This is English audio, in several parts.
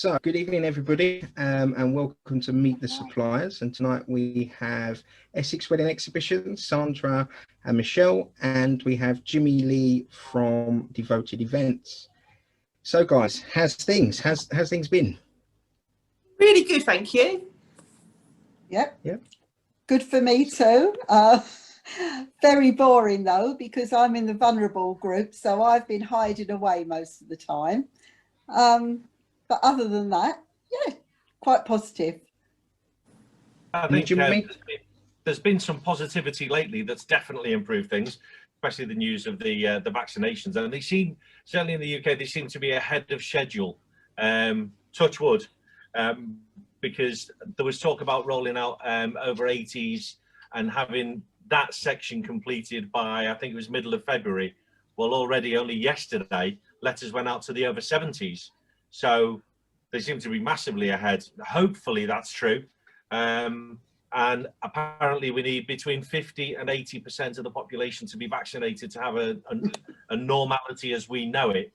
So, good evening, everybody, and welcome to Meet the Suppliers. And tonight we have Essex Wedding Exhibition, Sandra and Michelle, and we have Jimmy Lee from Devoted Events. So, guys, how's things been? Really good, thank you. Yep. Good for me too. Very boring though, because I'm in the vulnerable group, so I've been hiding away most of the time. But other than that, yeah, quite positive. I think there's been some positivity lately that's definitely improved things, especially the news of the vaccinations, and they seem, certainly in the UK, they seem to be ahead of schedule. Touch wood, because there was talk about rolling out over 80s and having that section completed by, I think it was middle of February. Well, already only yesterday, letters went out to the over 70s. So they seem to be massively ahead. Hopefully that's true. And apparently we need between 50 and 80% of the population to be vaccinated to have a normality as we know it.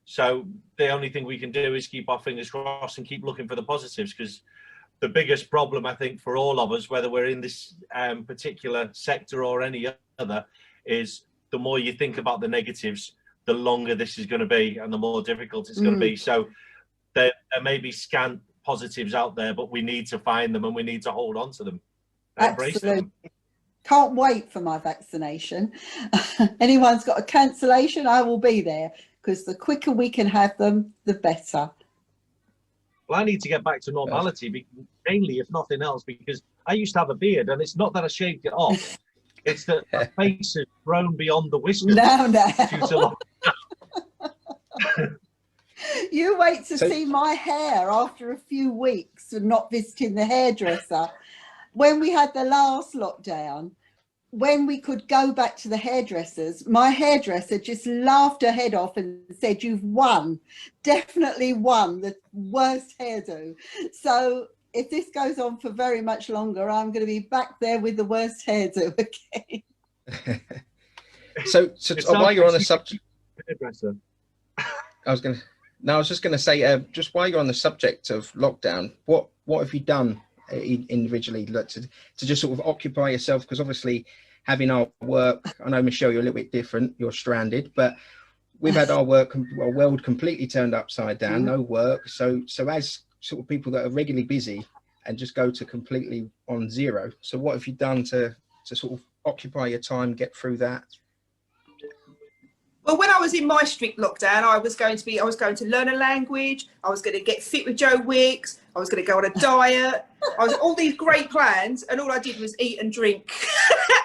So the only thing we can do is keep our fingers crossed and keep looking for the positives, because the biggest problem, I think, for all of us, whether we're in this particular sector or any other, is the more you think about the negatives, the longer this is going to be and the more difficult it's going to be. So there may be scant positives out there, but we need to find them and we need to hold on to them. Embrace them. Can't wait for my vaccination. Anyone's got a cancellation, I will be there, because the quicker we can have them, the better. Well, I need to get back to normality, mainly, if nothing else, because I used to have a beard, and it's not that I shaved it off. It's that my face has grown beyond the whiskers. No. You wait to see my hair after a few weeks of not visiting the hairdresser. When we had the last lockdown, when we could go back to the hairdressers, my hairdresser just laughed her head off and said, "You've won, definitely won the worst hairdo." So if this goes on for very much longer, I'm going to be back there with the worst hairdo again. So while you're on the subject, I was just going to say, just while you're on the subject of lockdown, what have you done individually to just sort of occupy yourself? Because obviously having our work, I know, Michelle, you're a little bit different, you're stranded, but we've had our world completely turned upside down, no work. So as sort of people that are regularly busy and just go to completely on zero, so what have you done to sort of occupy your time, get through that? Well, when I was in my strict lockdown, I was going to learn a language. I was going to get fit with Joe Wicks. I was going to go on a diet. I was all these great plans, and all I did was eat and drink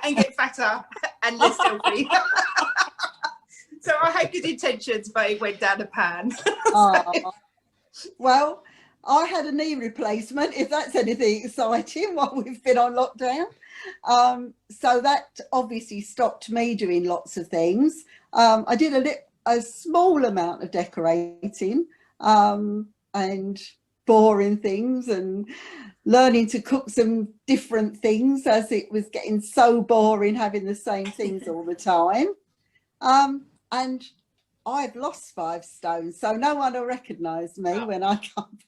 and get fatter and less healthy. So I had good intentions, but it went down the pan. Well, I had a knee replacement, if that's anything exciting, while we've been on lockdown. So that obviously stopped me doing lots of things. I did a small amount of decorating and boring things and learning to cook some different things, as it was getting so boring having the same things all the time. And I've lost 5 stone, so no one will recognise me when I come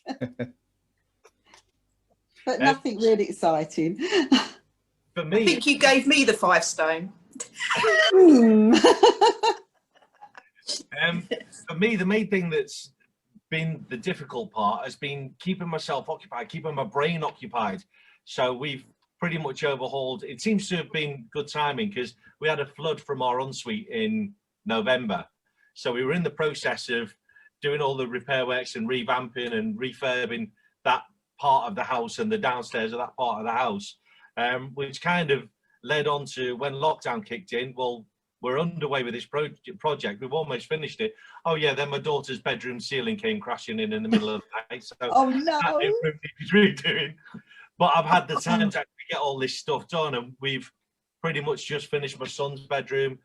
back. But nothing really exciting. For me, I think you gave me the 5 stone. For me, the main thing that's been the difficult part has been keeping myself occupied, keeping my brain occupied. So we've pretty much overhauled. It seems to have been good timing, because we had a flood from our ensuite in November. So we were in the process of doing all the repair works and revamping and refurbing that part of the house and the downstairs of that part of the house, which kind of led on to when lockdown kicked in. Well, we're underway with this project. We've almost finished it. Oh yeah, then my daughter's bedroom ceiling came crashing in the middle of the night. So oh no, he's redoing. But I've had the time to actually get all this stuff done, and we've pretty much just finished my son's bedroom.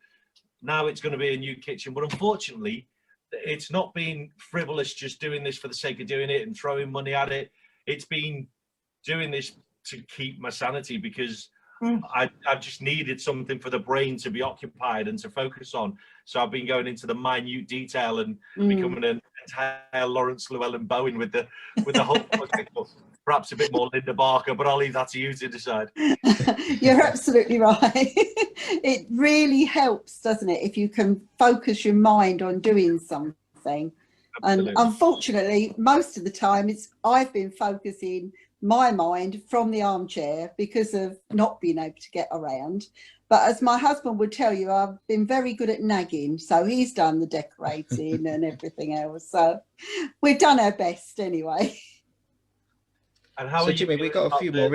Now it's going to be a new kitchen, but unfortunately, it's not been frivolous, just doing this for the sake of doing it and throwing money at it. It's been doing this to keep my sanity, because I've just needed something for the brain to be occupied and to focus on. So I've been going into the minute detail and becoming an entire Lawrence Llewellyn-Bowen with the whole perhaps a bit more Linda Barker, but I'll leave that to you to decide. You're absolutely right. It really helps, doesn't it, if you can focus your mind on doing something. Absolutely. And unfortunately, most of the time, I've been focusing my mind from the armchair because of not being able to get around. But as my husband would tell you, I've been very good at nagging. So he's done the decorating and everything else. So we've done our best anyway. And how Jimmy, we got a few more.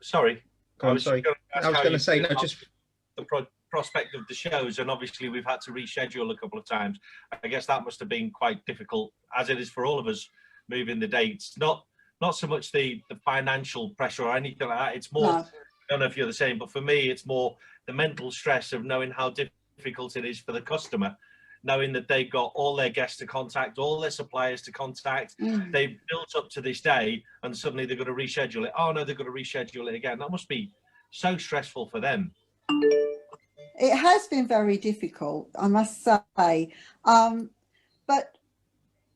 Sorry. I was going to say, no, just the prospect of the shows, and obviously we've had to reschedule a couple of times. I guess that must have been quite difficult, as it is for all of us, moving the dates. Not so much the financial pressure or anything like that. It's more, no. I don't know if you're the same, but for me, it's more the mental stress of knowing how difficult it is for the customer, knowing that they've got all their guests to contact, all their suppliers to contact. They've built up to this day, and suddenly they've got to reschedule it. Oh no, they've got to reschedule it again. That must be so stressful for them. It has been very difficult, I must say. But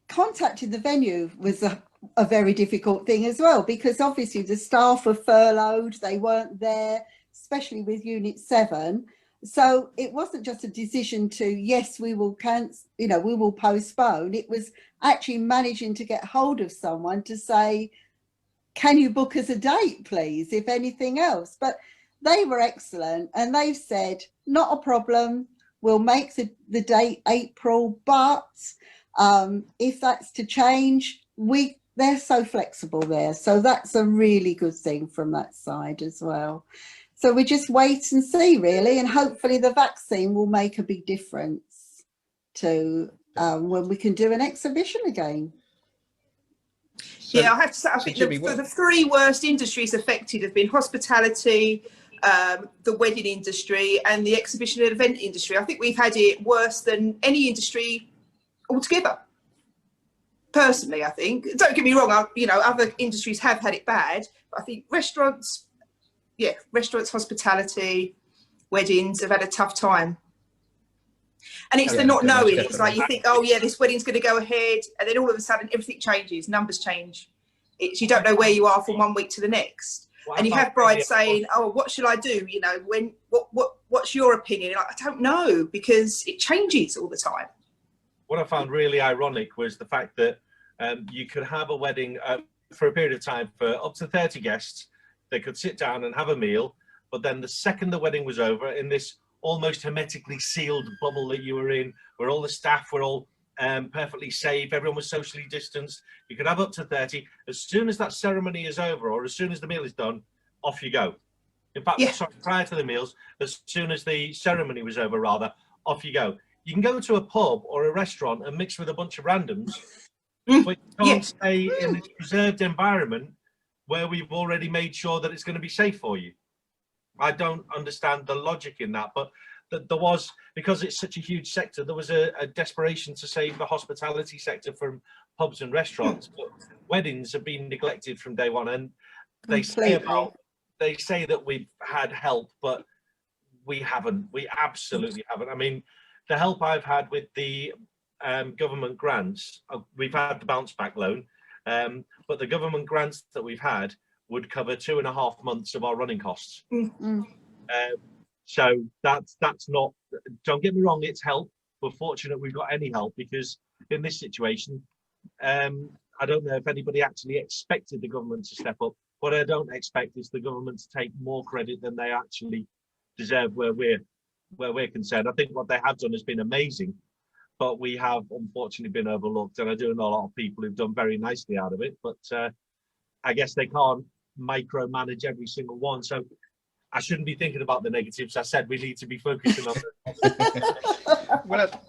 contacting the venue was a very difficult thing as well, because obviously the staff were furloughed, they weren't there, especially with Unit 7. So it wasn't just a decision to, yes, we will cancel, we will postpone. It was actually managing to get hold of someone to say, can you book us a date, please, if anything else? But they were excellent, and they've said, not a problem, we'll make the date April, but if that's to change, they're so flexible there. So that's a really good thing from that side as well. So we just wait and see, really, and hopefully the vaccine will make a big difference to when we can do an exhibition again. So, I have to say, I think the three worst industries affected have been hospitality, the wedding industry, and the exhibition and event industry. I think we've had it worse than any industry altogether. Personally, I think. Don't get me wrong, other industries have had it bad, but I think restaurants, hospitality, weddings have had a tough time. And it's the not knowing. It's like you think, oh yeah, this wedding's going to go ahead, and then all of a sudden everything changes, numbers change. You don't know where you are from one week to the next. And you have brides saying, oh, what should I do? What's your opinion? Like, I don't know, because it changes all the time. What I found really ironic was the fact that you could have a wedding for a period of time for up to 30 guests. They could sit down and have a meal, but then the second the wedding was over, in this almost hermetically sealed bubble that you were in, where all the staff were all perfectly safe, everyone was socially distanced, you could have up to 30. As soon as that ceremony is over, or as soon as the meal is done, off you go. In fact, prior to the meals, as soon as the ceremony was over, rather, off you go. You can go to a pub or a restaurant and mix with a bunch of randoms, but you can't stay in this preserved environment where we've already made sure that it's going to be safe for you. I don't understand the logic in that, but there was, because it's such a huge sector, there was a desperation to save the hospitality sector from pubs and restaurants. But weddings have been neglected from day one, and they say that we've had help, but we haven't. We absolutely haven't. I mean, the help I've had with the government grants, we've had the bounce back loan, but the government grants that we've had would cover 2.5 months of our running costs. So that's not, don't get me wrong, it's help. We're fortunate we've got any help, because in this situation, I don't know if anybody actually expected the government to step up. What I don't expect is the government to take more credit than they actually deserve where we're concerned. I think what they have done has been amazing, but we have unfortunately been overlooked, and I do know a lot of people who've done very nicely out of it, but I guess they can't micromanage every single one. So I shouldn't be thinking about the negatives. I said we need to be focusing on the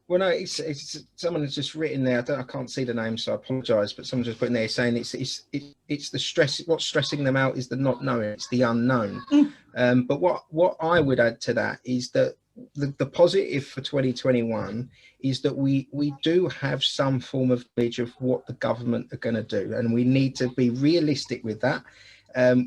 Well, no, it's someone has just written there. I can't see the name, so I apologise. But someone's just putting there saying it's the stress. What's stressing them out is the not knowing. It's the unknown. But what I would add to that is that the positive for 2021 is that we do have some form of knowledge of what the government are going to do, and we need to be realistic with that.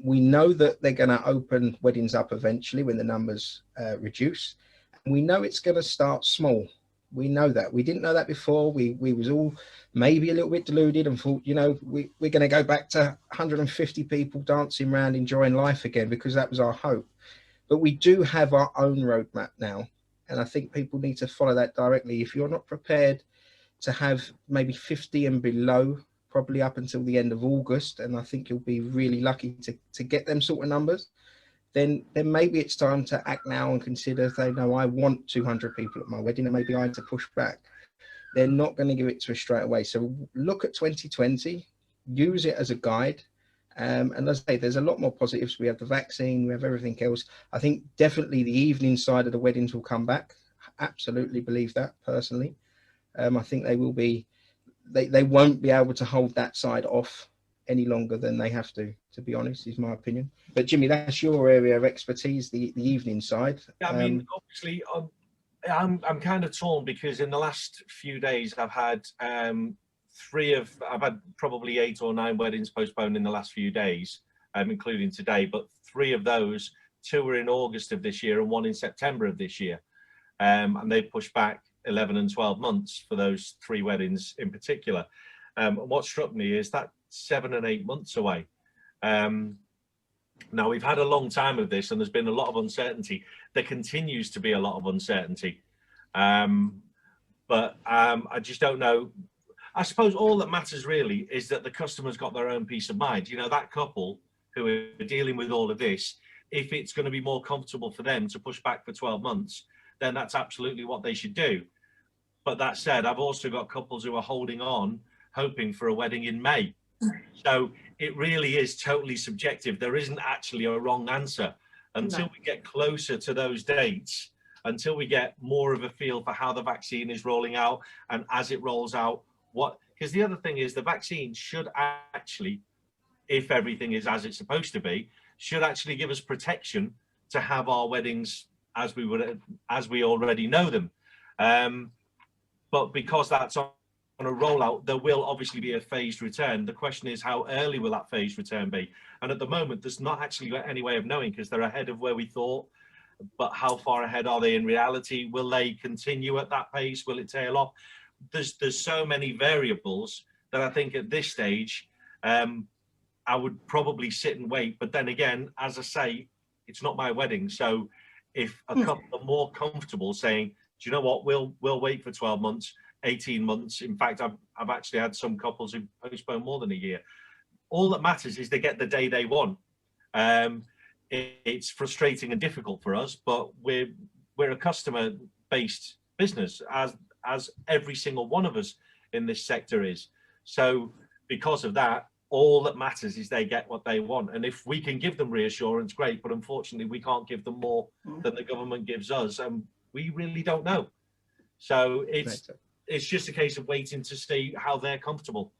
We know that they're going to open weddings up eventually when the numbers reduce. And we know it's going to start small. We know that. We didn't know that before. We was all maybe a little bit deluded and thought, you know, we're going to go back to 150 people dancing around enjoying life again, because that was our hope. But we do have our own roadmap now, and I think people need to follow that directly. If you're not prepared to have maybe 50 and below, probably up until the end of August, and I think you'll be really lucky to get them sort of numbers, then maybe it's time to act now and consider, say, no, I want 200 people at my wedding, and maybe I had to push back. They're not going to give it to us straight away. So look at 2020, use it as a guide. And as I say, there's a lot more positives. We have the vaccine, we have everything else. I think definitely the evening side of the weddings will come back. Absolutely believe that personally. I think they will be, they won't be able to hold that side off any longer than they have to be honest, is my opinion. But Jimmy, that's your area of expertise, the evening side. I mean, obviously, I'm kind of torn, because in the last few days I've had I've had probably 8 or 9 weddings postponed in the last few days, including today. But 3 of those, 2 were in August of this year and 1 in September of this year, and they pushed back 11 and 12 months for those 3 weddings in particular. And what struck me is that 7 and 8 months away. Now, we've had a long time of this, and there's been a lot of uncertainty. There continues to be a lot of uncertainty, but I just don't know. I suppose all that matters really is that the customer's got their own peace of mind. You know, that couple who are dealing with all of this, if it's going to be more comfortable for them to push back for 12 months, then that's absolutely what they should do. But that said, I've also got couples who are holding on, hoping for a wedding in May. So it really is totally subjective. There isn't actually a wrong answer until we get closer to those dates, until we get more of a feel for how the vaccine is rolling out, and as it rolls out, because the other thing is, the vaccine should actually, if everything is as it's supposed to be, should actually give us protection to have our weddings as we already know them. But because that's on a rollout, there will obviously be a phased return. The question is, how early will that phased return be? And at the moment, there's not actually any way of knowing, because they're ahead of where we thought. But how far ahead are they in reality? Will they continue at that pace? Will it tail off? There's so many variables that I think at this stage, I would probably sit and wait. But then again, as I say, it's not my wedding. So if a couple are more comfortable saying, do you know what, we'll wait for 12 months, 18 months. In fact, I've actually had some couples who postpone more than a year. All that matters is they get the day they want. It's frustrating and difficult for us, but we're a customer-based business, as every single one of us in this sector is. So because of that, all that matters is they get what they want. And if we can give them reassurance, great. But unfortunately, we can't give them more than the government gives us. And we really don't know. So it's just a case of waiting to see how they're comfortable.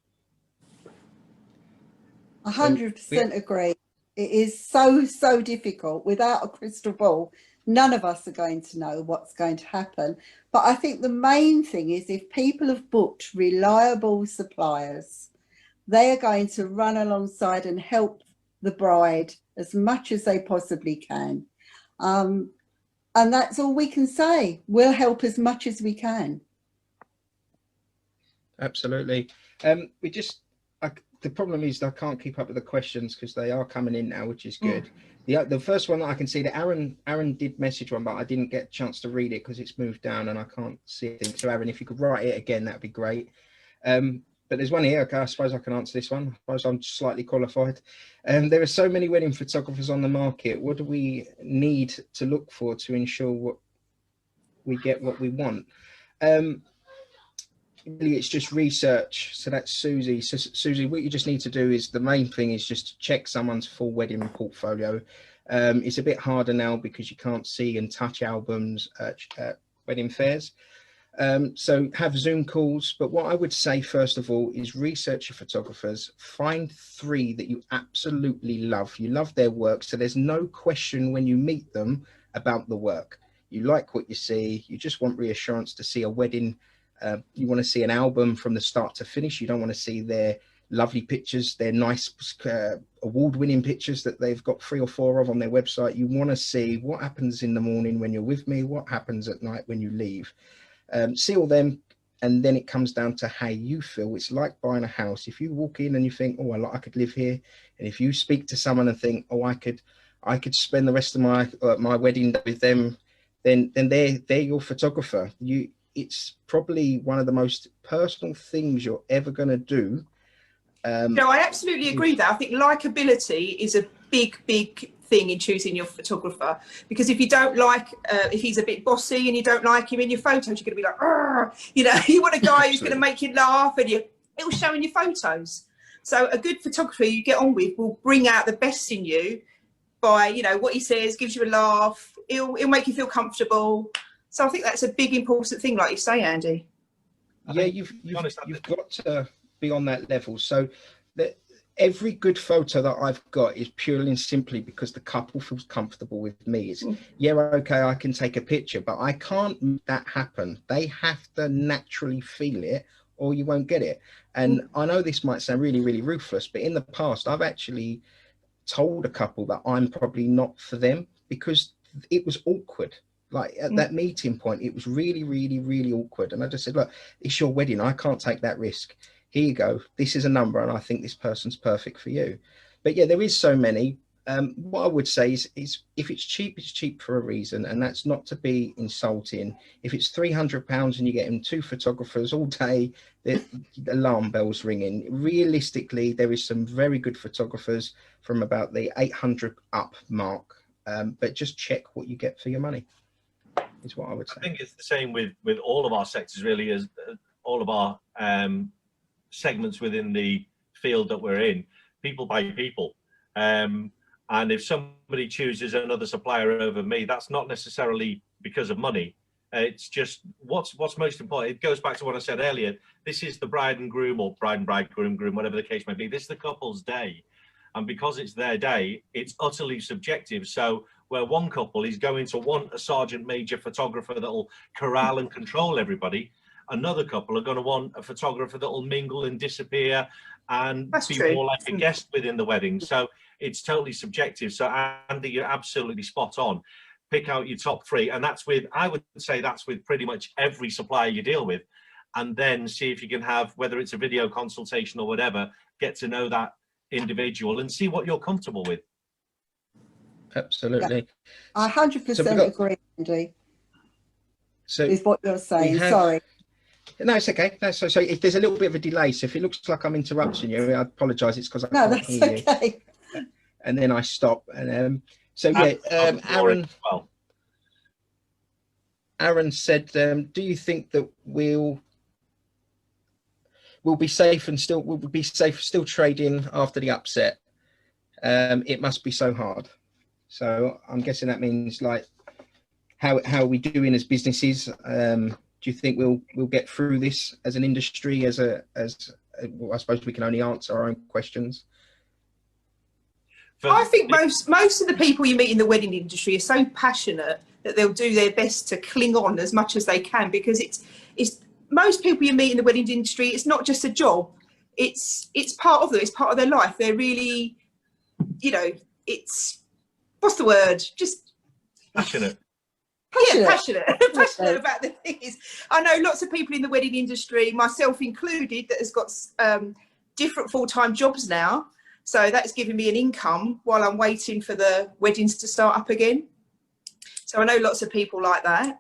100% agree. It is so difficult. Without a crystal ball, none of us are going to know what's going to happen. But I think the main thing is, if people have booked reliable suppliers, they are going to run alongside and help the bride as much as they possibly can. And that's all we can say. We'll help as much as we can. Absolutely. The problem is I can't keep up with the questions because they are coming in now, which is good. The first one that I can see, that Aaron did message one, but I didn't get a chance to read it because it's moved down and I can't see it. So Aaron, if you could write it again, that'd be great. But there's one here. Okay, I suppose I can answer this one. I suppose I'm slightly qualified. There are so many wedding photographers on the market. What do we need to look for to ensure we get what we want? Really, it's just research. So that's Susie. So Susie, what you just need to do is, the main thing is just check someone's full wedding portfolio. It's a bit harder now because you can't see and touch albums at wedding fairs. So have Zoom calls. But what I would say, first of all, is research your photographers. Find 3 that you absolutely love. You love their work. So there's no question when you meet them about the work. You like what you see. You just want reassurance to see a wedding. You want to see an album from the start to finish. You don't want to see their lovely pictures, their nice award-winning pictures that they've got 3 or 4 of on their website. You want to see what happens in the morning when you're with me, what happens at night when you leave. seal them, and then it comes down to how you feel. It's like buying a house. If you walk in and you think, oh, I could live here, and if you speak to someone and think, oh, I could spend the rest of my wedding day with them, then they're your photographer. It's probably one of the most personal things you're ever going to do. No, I absolutely agree with that. I think likability is a big thing in choosing your photographer, because if you don't like, if he's a bit bossy and you don't like him in your photos, you're going to be like, argh! You know, you want a guy who's going to make you laugh and it'll show in your photos. So a good photographer you get on with will bring out the best in you by, you know, what he says, gives you a laugh, he'll make you feel comfortable. So I think that's a big important thing, like you say, Andy. Yeah, you've got to be on that level. So that every good photo that I've got is purely and simply because the couple feels comfortable with me. It's yeah, okay, I can take a picture, but I can't make that happen. They have to naturally feel it, or you won't get it. And I know this might sound really, really ruthless, but in the past, I've actually told a couple that I'm probably not for them because it was awkward. Like at that meeting point, it was really, really, really awkward. And I just said, look, it's your wedding. I can't take that risk. Here you go. This is a number, and I think this person's perfect for you. But yeah, there is so many. What I would say is if it's cheap for a reason, and that's not to be insulting. If it's £300 and you get him 2 photographers all day, the alarm bells ringing. Realistically, there is some very good photographers from about the 800 up mark, but just check what you get for your money. Is what I would say. I think it's the same with all of our sectors, really, as all of our segments within the field that we're in. People buy people, and if somebody chooses another supplier over me, that's not necessarily because of money. It's just what's most important. It goes back to what I said earlier. This is the bride and groom, or bride and bridegroom, whatever the case may be. This is the couple's day, and because it's their day, it's utterly subjective. So where one couple is going to want a sergeant major photographer that'll corral and control everybody, another couple are going to want a photographer that'll mingle and disappear and be more like a guest within the wedding. So it's totally subjective. So Andy, you're absolutely spot on. Pick out your top 3, and I would say that's with pretty much every supplier you deal with, and then see if you can have, whether it's a video consultation or whatever, get to know that individual and see what you're comfortable with. Absolutely. I 100% agree, Andy. So is what you're saying. Sorry. No, it's okay. So if there's a little bit of a delay, so if it looks like I'm interrupting you, I apologise. It's because I can't hear okay. You. And then I stop. And Aaron said, do you think that we'll be safe and still trading after the upset? It must be so hard. So I'm guessing that means, like, how are we doing as businesses? Do you think we'll get through this as an industry? Well, I suppose we can only answer our own questions. I think most of the people you meet in the wedding industry are so passionate that they'll do their best to cling on as much as they can, because it's most people you meet in the wedding industry, it's not just a job. It's part of them. It's part of their life. They're really, you know, it's, what's the word? Just passionate. Yeah, passionate about the things. I know lots of people in the wedding industry, myself included, that has got different full-time jobs now. So that's giving me an income while I'm waiting for the weddings to start up again. So I know lots of people like that.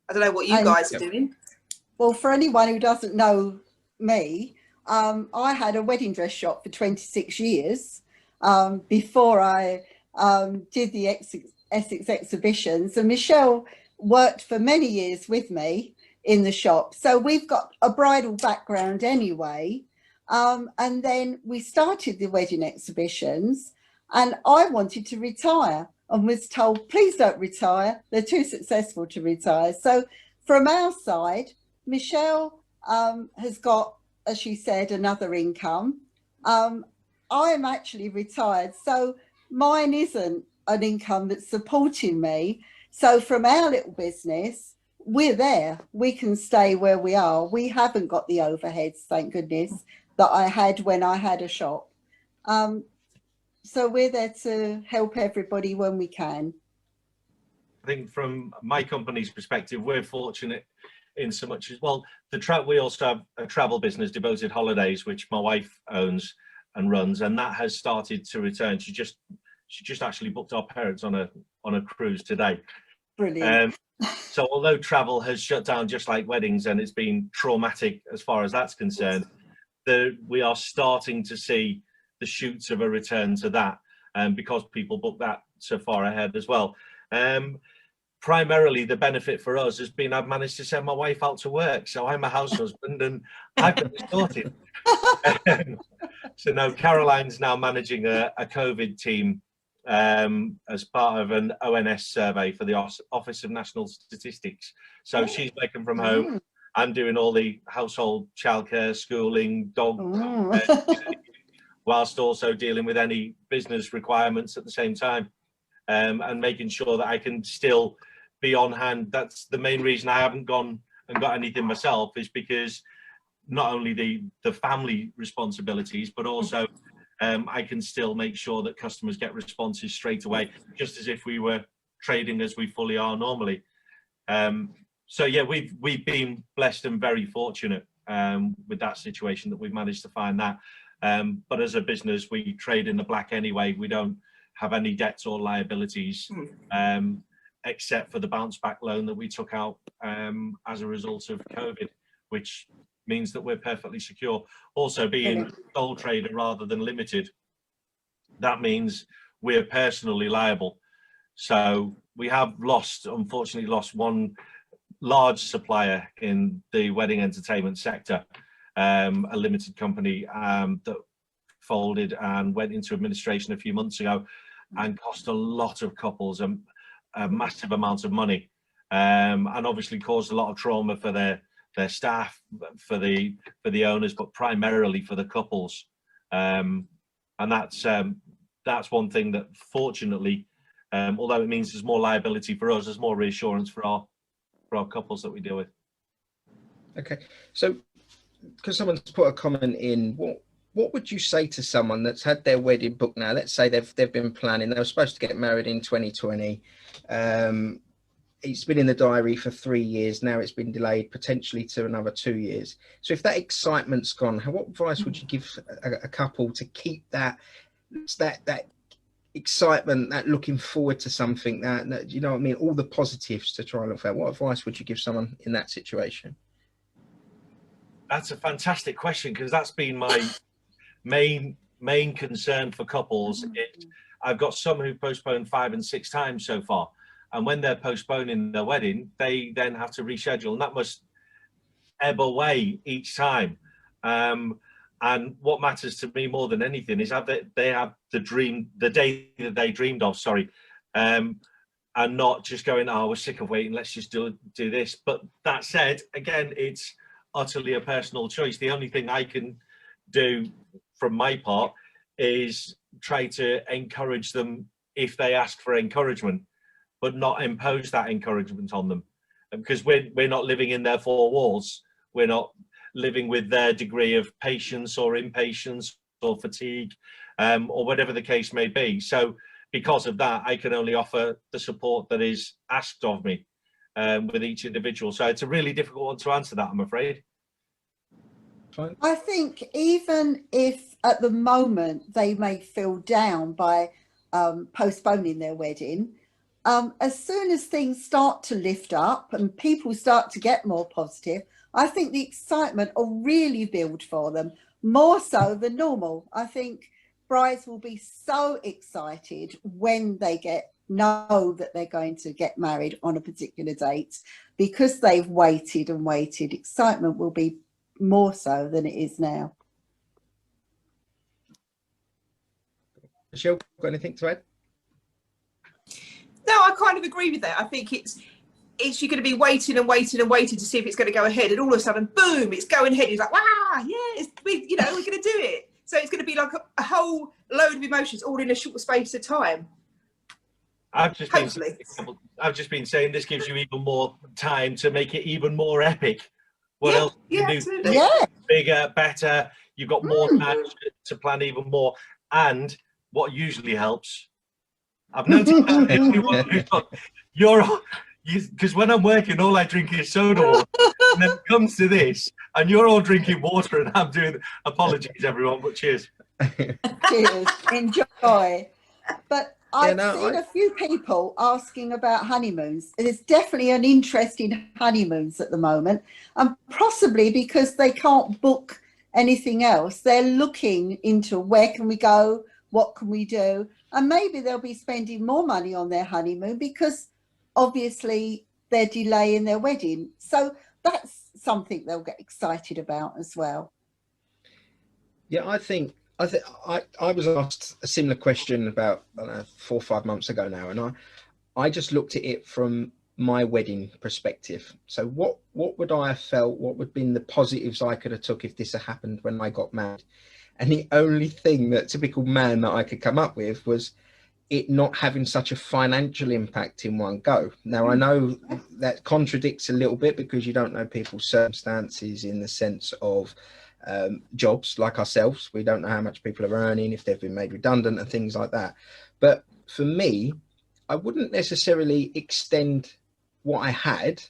I don't know what you guys are doing. Well, for anyone who doesn't know me, I had a wedding dress shop for 26 years before I did the Essex exhibitions, and Michelle worked for many years with me in the shop. So we've got a bridal background anyway. And then we started the wedding exhibitions, and I wanted to retire and was told, please don't retire. They're too successful to retire. So from our side, Michelle has got, as she said, another income. I am actually retired, so mine isn't an income that's supporting me. So from our little business, we're there. We can stay where we are. We haven't got the overheads, thank goodness, that I had when I had a shop. So we're there to help everybody when we can. I think from my company's perspective, we're fortunate in so much as, well, we also have a travel business, Devoted Holidays, which my wife owns and runs, and that has started to return. She just actually booked our parents on a cruise today. Brilliant. So although travel has shut down just like weddings, and it's been traumatic as far as that's concerned, we are starting to see the shoots of a return to that, because people book that so far ahead as well. Primarily, the benefit for us has been I've managed to send my wife out to work, so I'm a house husband and I've been sorted. So no, Caroline's now managing a COVID team as part of an ONS survey for the Office of National Statistics. So she's working from home. I'm doing all the household childcare, schooling, dog, whilst also dealing with any business requirements at the same time, and making sure that I can still be on hand. That's the main reason I haven't gone and got anything myself, is because not only the family responsibilities, but also I can still make sure that customers get responses straight away, just as if we were trading as we fully are normally. So yeah, we've been blessed and very fortunate with that situation, that we've managed to find that. But as a business, we trade in the black anyway. We don't have any debts or liabilities, except for the bounce back loan that we took out as a result of COVID, which means that we're perfectly secure. Also, being sole trader rather than limited, that means we're personally liable. So we have unfortunately lost one large supplier in the wedding entertainment sector, a limited company that folded and went into administration a few months ago, and cost a lot of couples a massive amount of money, and obviously caused a lot of trauma for their staff, for the owners, but primarily for the couples. And that's one thing that, fortunately, although it means there's more liability for us, there's more reassurance for our couples that we deal with. Okay, so because someone's put a comment in, what would you say to someone that's had their wedding booked now? Let's say they've been planning, they were supposed to get married in 2020. It's been in the diary for 3 years. Now it's been delayed potentially to another 2 years. So if that excitement's gone, what advice would you give a couple to keep that excitement, that looking forward to something, that you know what I mean, all the positives to try and look for? What advice would you give someone in that situation? That's a fantastic question, because that's been my main concern for couples. I've got some who postponed 5 and 6 times so far, and when they're postponing their wedding, they then have to reschedule, and that must ebb away each time. And what matters to me more than anything is they have the day that they dreamed of, and not just going, oh, we're sick of waiting, let's just do this. But that said, again, it's utterly a personal choice. The only thing I can do from my part is try to encourage them if they ask for encouragement, but not impose that encouragement on them, because we're not living in their 4 walls. We're not living with their degree of patience or impatience or fatigue, or whatever the case may be. So because of that, I can only offer the support that is asked of me with each individual. So it's a really difficult one to answer that, I'm afraid. I think even if at the moment they may feel down by postponing their wedding, as soon as things start to lift up and people start to get more positive, I think the excitement will really build for them, more so than normal. I think brides will be so excited when they know that they're going to get married on a particular date, because they've waited and waited. Excitement will be more so than it is now. Michelle, got anything to add? No, I kind of agree with that. I think it's you're going to be waiting and waiting and waiting to see if it's going to go ahead, and all of a sudden, boom, it's going ahead. It's like, wow, yeah, we're going to do it. So it's going to be like a whole load of emotions all in a short space of time. I've just been saying this gives you even more time to make it even more epic. What else can you do? Yeah. Bigger, better. You've got more time to plan even more. And what usually helps, I've noticed I'm the only one who's got, because when I'm working, all I drink is soda water. And then it comes to this, and you're all drinking water, and I'm doing, apologies, everyone, but cheers. Cheers. Enjoy. But I've seen a few people asking about honeymoons. There's definitely an interest in honeymoons at the moment, and possibly because they can't book anything else. They're looking into where can we go, what can we do, and maybe they'll be spending more money on their honeymoon because obviously they're delaying their wedding. So that's something they'll get excited about as well. Yeah, I was asked a similar question about 4 or 5 months ago now, and I just looked at it from my wedding perspective. So what would I have felt? What would have been the positives I could have took if this had happened when I got married? And the only thing, that typical man, that I could come up with was it not having such a financial impact in one go. Now, I know that contradicts a little bit because you don't know people's circumstances in the sense of jobs like ourselves. We don't know how much people are earning, if they've been made redundant and things like that. But for me, I wouldn't necessarily extend what I had,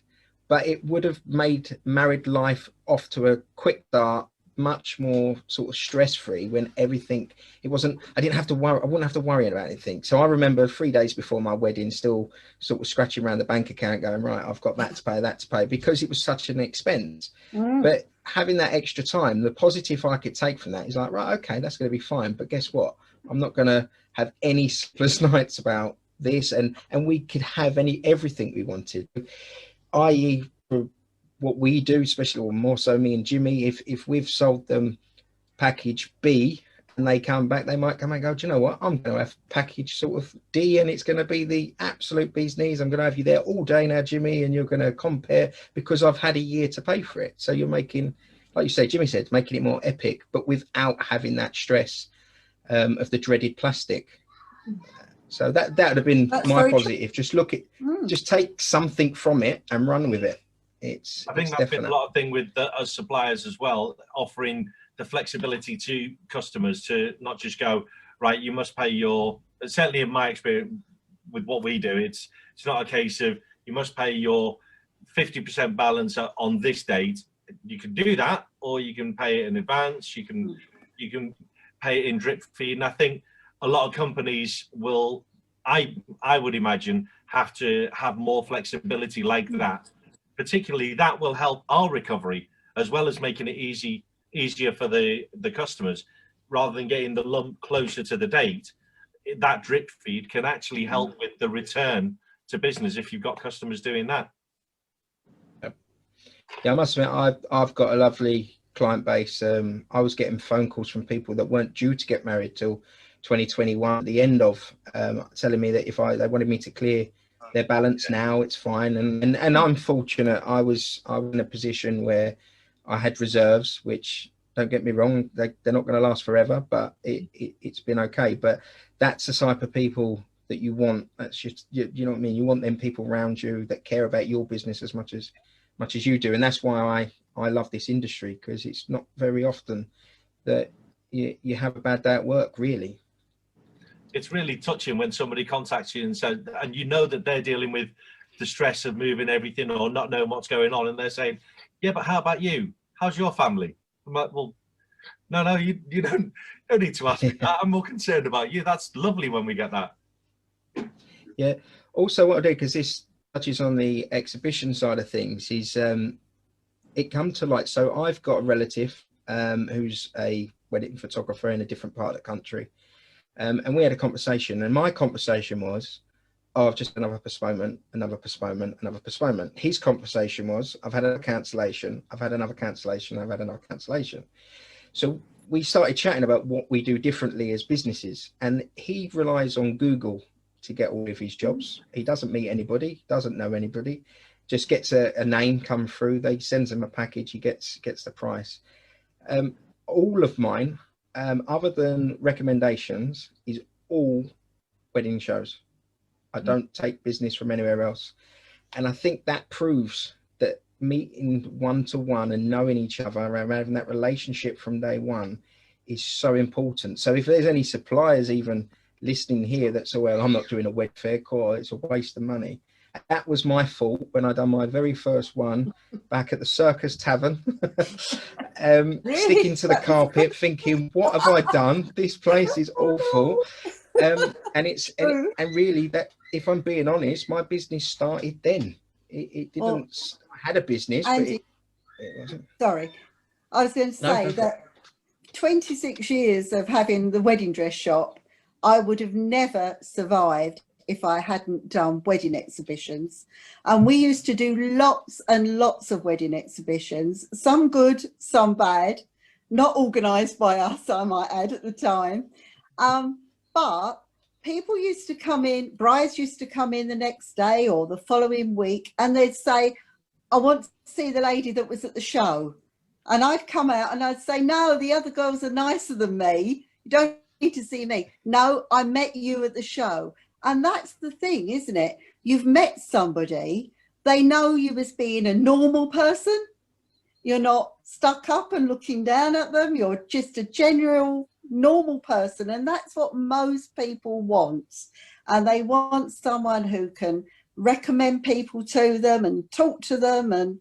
but it would have made married life off to a quick start, much more sort of stress-free, when everything, I wouldn't have to worry about anything. So I remember 3 days before my wedding still sort of scratching around the bank account going, right, I've got that to pay, because it was such an expense. But having that extra time, the positive I could take from that is like, right, okay, that's going to be fine, but guess what, I'm not going to have any sleepless nights about this, and we could have everything we wanted, i.e. what we do, especially, or more so me and Jimmy, if we've sold them package B and they come back, they might come and go, do you know what, I'm going to have package sort of D, and it's going to be the absolute bee's knees. I'm going to have you there all day now, Jimmy, and you're going to compare because I've had a year to pay for it. So you're making, like you say, Jimmy said, making it more epic, but without having that stress of the dreaded plastic. So that would have been my positive. Just look at, just take something from it and run with it. I think that's been a lot of thing with us suppliers as well, offering the flexibility to customers to not just go, right, you must pay your, certainly in my experience with what we do, it's not a case of you must pay your 50% balance on this date. You can do that, or you can pay it in advance. You can pay it in drip feed. And I think a lot of companies will, I would imagine, have to have more flexibility like that. Particularly, that will help our recovery, as well as making it easier for the customers, rather than getting the lump closer to the date. That drip feed can actually help with the return to business if you've got customers doing that. Yeah, I must admit, I've got a lovely client base. I was getting phone calls from people that weren't due to get married till 2021 at the end of, telling me that if they wanted me to clear their balance now, it's fine. And I'm fortunate. I was in a position where I had reserves, which, don't get me wrong, they're not going to last forever, but it's been okay. But that's the type of people that you want. That's just, you know what I mean? You want them people around you that care about your business as much as you do. And that's why I love this industry, because it's not very often that you have a bad day at work, really. It's really touching when somebody contacts you and says, and you know that they're dealing with the stress of moving everything or not knowing what's going on, and they're saying, yeah, but how about you? How's your family? I'm like, well, no, you don't need to ask me that. I'm more concerned about you. That's lovely when we get that. Yeah. Also, what I do, because this touches on the exhibition side of things, is it come to light. So I've got a relative who's a wedding photographer in a different part of the country. And we had a conversation, and my conversation was, oh, I've just another postponement. His conversation was, I've had a cancellation, I've had another cancellation, I've had another cancellation. So we started chatting about what we do differently as businesses, and he relies on Google to get all of his jobs. He doesn't meet anybody, doesn't know anybody, just gets a name come through, they sends him a package, he gets the price. All of mine, other than recommendations, is all wedding shows. I don't take business from anywhere else. And I think that proves that meeting one-to-one and knowing each other and having that relationship from day one is so important. So if there's any suppliers even listening here that's, oh, well, I'm not doing a wed fair, cool, it's a waste of money. That was my fault when I done my very first one back at the Circus Tavern, Really? sticking to the carpet, thinking, what have I done? This place is awful. And really, that, if I'm being honest, my business started then. It didn't. Well, I had a business, Andy, but it wasn't. Sorry, I was going to say that 26 years of having the wedding dress shop, I would have never survived if I hadn't done wedding exhibitions. And we used to do lots and lots of wedding exhibitions, some good, some bad, not organised by us, I might add, at the time. But people used to come in, brides used to come in the next day or the following week, and they'd say, I want to see the lady that was at the show. And I'd come out and I'd say, no, the other girls are nicer than me. You don't need to see me. No, I met you at the show. And that's the thing, isn't it? You've met somebody, they know you as being a normal person. You're not stuck up and looking down at them. You're just a general normal person. And that's what most people want. And they want someone who can recommend people to them and talk to them and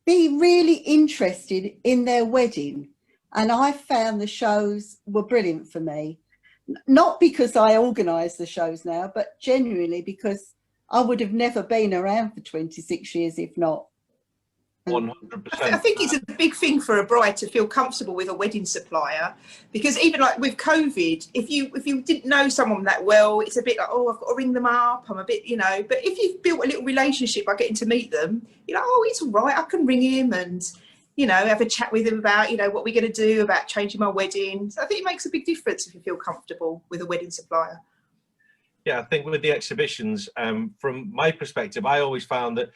be really interested in their wedding. And I found the shows were brilliant for me. Not because I organise the shows now, but genuinely because I would have never been around for 26 years if not. 100%. I think it's a big thing for a bride to feel comfortable with a wedding supplier, because even like with COVID, if you didn't know someone that well, it's a bit like, oh, I've got to ring them up. I'm a bit, you know, but if you've built a little relationship by getting to meet them, you're like, oh, it's all right, I can ring him and, you know, have a chat with him about, you know, what we're going to do about changing my wedding. So I think it makes a big difference if you feel comfortable with a wedding supplier. Yeah, I think with the exhibitions, from my perspective, I always found that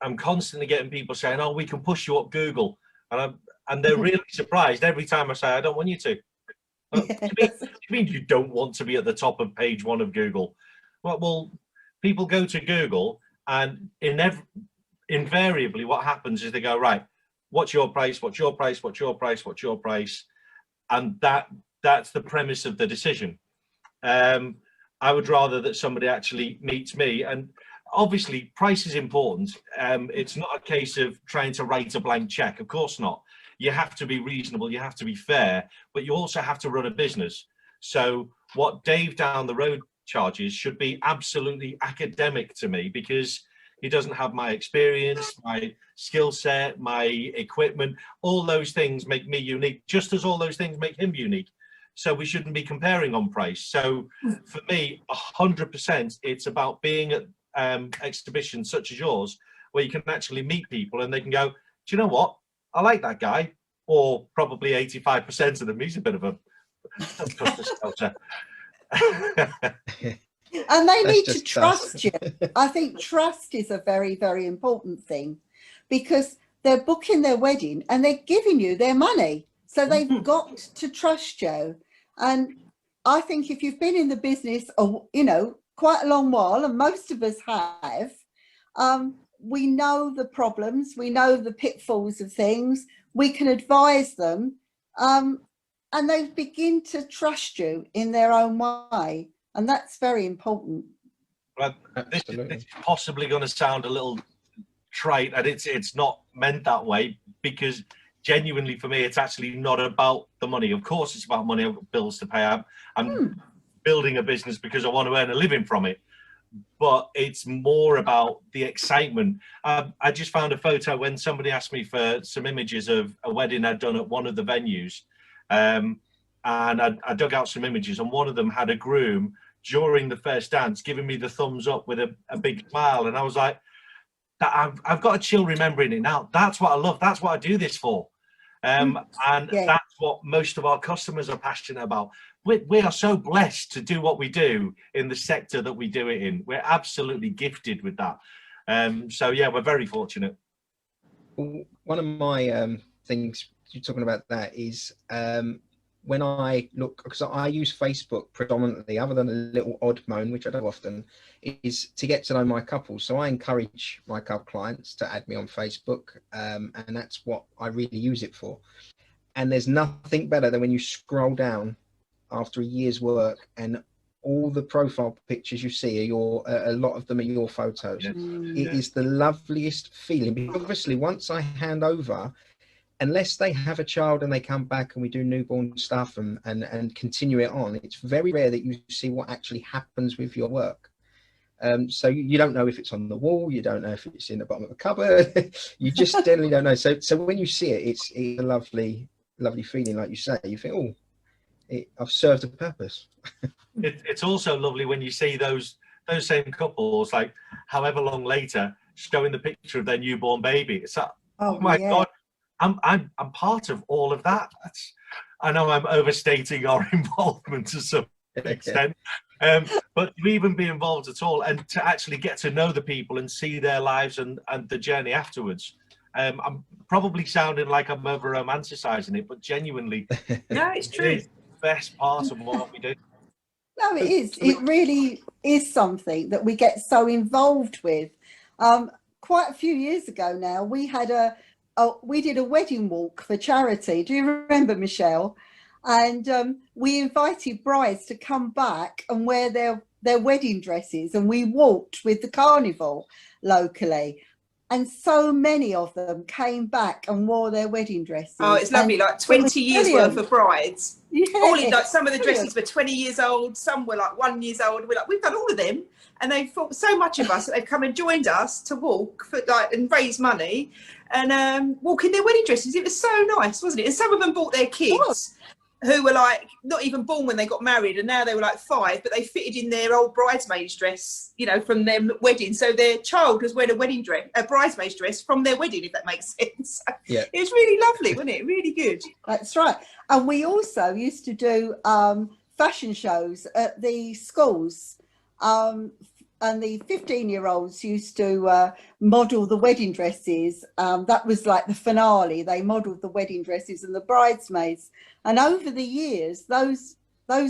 I'm constantly getting people saying, oh, we can push you up Google. And they're really surprised every time I say, I don't want you to. Yes. You mean you don't want to be at the top of page 1 of Google? Well, people go to Google and invariably what happens is they go, right, what's your price? What's your price? What's your price? What's your price? And that's the premise of the decision. I would rather that somebody actually meets me, and obviously price is important. It's not a case of trying to write a blank check, of course not. You have to be reasonable, you have to be fair, but you also have to run a business. So what Dave down the road charges should be absolutely academic to me, because he doesn't have my experience, my skill set, my equipment. All those things make me unique, just as all those things make him unique. So we shouldn't be comparing on price. So for me, 100%, it's about being at exhibitions such as yours, where you can actually meet people and they can go, do you know what? I like that guy. Or probably 85% of them, he's a bit of a shelter. And they need to trust you. I think trust is a very, very important thing, because they're booking their wedding and they're giving you their money. So they've got to trust you. And I think if you've been in the business, you know, quite a long while, and most of us have, we know the problems, we know the pitfalls of things, we can advise them, and they begin to trust you in their own way. And that's very important. Well, this is possibly going to sound a little trite, and it's not meant that way, because genuinely for me, it's actually not about the money. Of course, it's about money. I've got bills to pay. I'm building a business because I want to earn a living from it. But it's more about the excitement. I just found a photo when somebody asked me for some images of a wedding I'd done at one of the venues. And I dug out some images, and one of them had a groom during the first dance giving me the thumbs up with a big smile. And I was like, I've got a chill remembering it now. That's what I love. That's what I do this for. And that's what most of our customers are passionate about. We are so blessed to do what we do in the sector that we do it in. We're absolutely gifted with that. So yeah, we're very fortunate. One of my things you're talking about that is when I look, because I use Facebook predominantly, other than a little odd moan, which I do often, is to get to know my couples. So I encourage my couple clients to add me on Facebook, and that's what I really use it for. And there's nothing better than when you scroll down after a year's work and all the profile pictures you see are a lot of them are your photos. It is the loveliest feeling, because obviously once I hand over, unless they have a child and they come back and we do newborn stuff and continue it on, it's very rare that you see what actually happens with your work. So you don't know if it's on the wall, you don't know if it's in the bottom of a cupboard, you just generally don't know. So when you see it, it's a lovely feeling, like you say. You think, oh, I've served a purpose. It's also lovely when you see those same couples, like however long later, showing the picture of their newborn baby. It's like, oh my God, I'm part of all of that. I know I'm overstating our involvement to some extent, but to even be involved at all and to actually get to know the people and see their lives and the journey afterwards. I'm probably sounding like I'm over romanticizing it, but genuinely, no, it's true. It's the best part of what we do. No, it is. It really is something that we get so involved with. Quite a few years ago now, we did a wedding walk for charity. Do you remember, Michelle? And we invited brides to come back and wear their wedding dresses, and we walked with the carnival locally. And so many of them came back and wore their wedding dresses. Oh, it's lovely, like 20 years worth of brides. Yes, all in, like, some of the dresses were 20 years old, some were like 1 year old. We're like, we've done all of them. And they thought so much of us that they've come and joined us to walk for, like, and raise money and walk in their wedding dresses. It was so nice, wasn't it? And some of them brought their kids who were like not even born when they got married, and now they were like 5, but they fitted in their old bridesmaid's dress, you know, from their wedding. So their child was wearing a bridesmaid's dress from their wedding, if that makes sense. Yeah, it was really lovely, wasn't it? Really good. That's right. And we also used to do fashion shows at the schools, and the 15-year-olds used to model the wedding dresses. That was like the finale. They modelled the wedding dresses and the bridesmaids. And over the years, those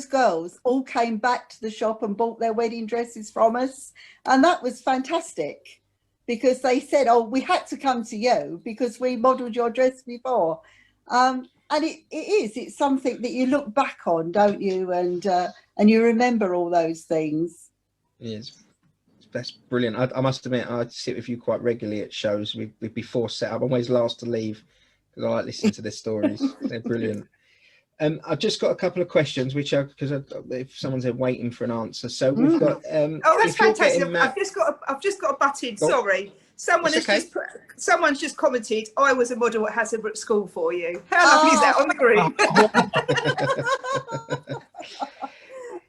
girls all came back to the shop and bought their wedding dresses from us. And that was fantastic, because they said, oh, we had to come to you because we modelled your dress before. And it's something that you look back on, don't you? And you remember all those things. Yes. That's brilliant. I must admit, I sit with you quite regularly at shows. We'd be forced set up. I'm always last to leave because I like listening to their stories. They're brilliant. I've just got a couple of questions, because if someone's there waiting for an answer. So we've got. Oh, that's fantastic! I've just got a butt in. Oh, sorry, someone's just commented. I was a model at Hasselbrook School for you. How lovely is that on the group?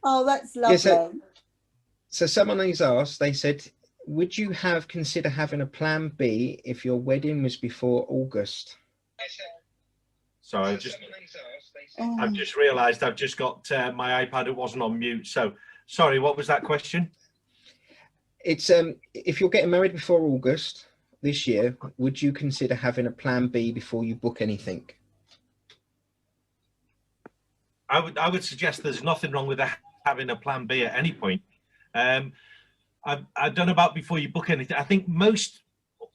Oh, that's lovely. Yeah, so someone has asked, they said, would you consider having a plan B if your wedding was before August? Sorry, I've just realised I've just got my iPad, it wasn't on mute. So, sorry, what was that question? It's if you're getting married before August this year, would you consider having a plan B before you book anything? I would suggest there's nothing wrong with having a plan B at any point. I don't know about before you book anything. I think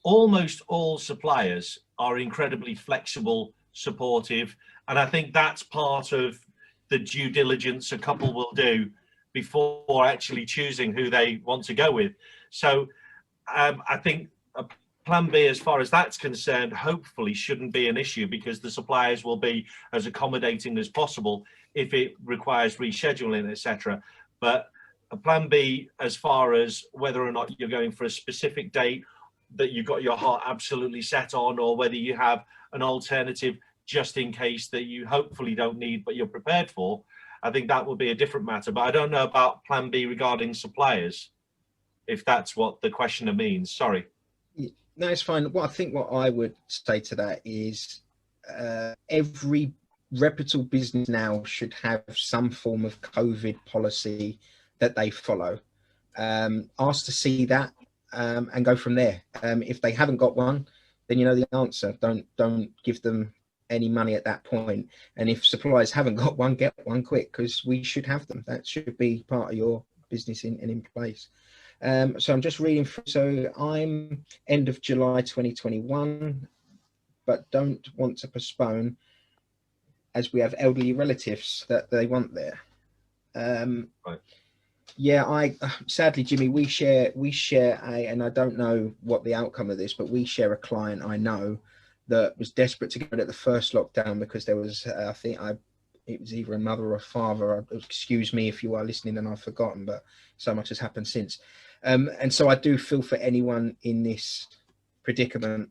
almost all suppliers are incredibly flexible, supportive, and I think that's part of the due diligence a couple will do before actually choosing who they want to go with. So I think a plan B, as far as that's concerned, hopefully shouldn't be an issue, because the suppliers will be as accommodating as possible if it requires rescheduling, etc. But a plan B, as far as whether or not you're going for a specific date that you've got your heart absolutely set on, or whether you have an alternative just in case that you hopefully don't need but you're prepared for, I think that will be a different matter. But I don't know about plan B regarding suppliers, if that's what the questioner means. Sorry. No, it's fine. Well, I think what I would say to that is every reputable business now should have some form of COVID policy that they follow. Ask to see that and go from there. If they haven't got one, then you know the answer. Don't give them any money at that point. And if suppliers haven't got one, get one quick, because we should have them. That should be part of your business in place. So I'm just reading through. So I'm end of July 2021, but don't want to postpone as we have elderly relatives that they want there. Right. Yeah, I sadly, Jimmy, we share and I don't know what the outcome of this, but we share a client I know that was desperate to get at the first lockdown because there was, it was either a mother or a father. Excuse me if you are listening and I've forgotten, but so much has happened since. And so I do feel for anyone in this predicament.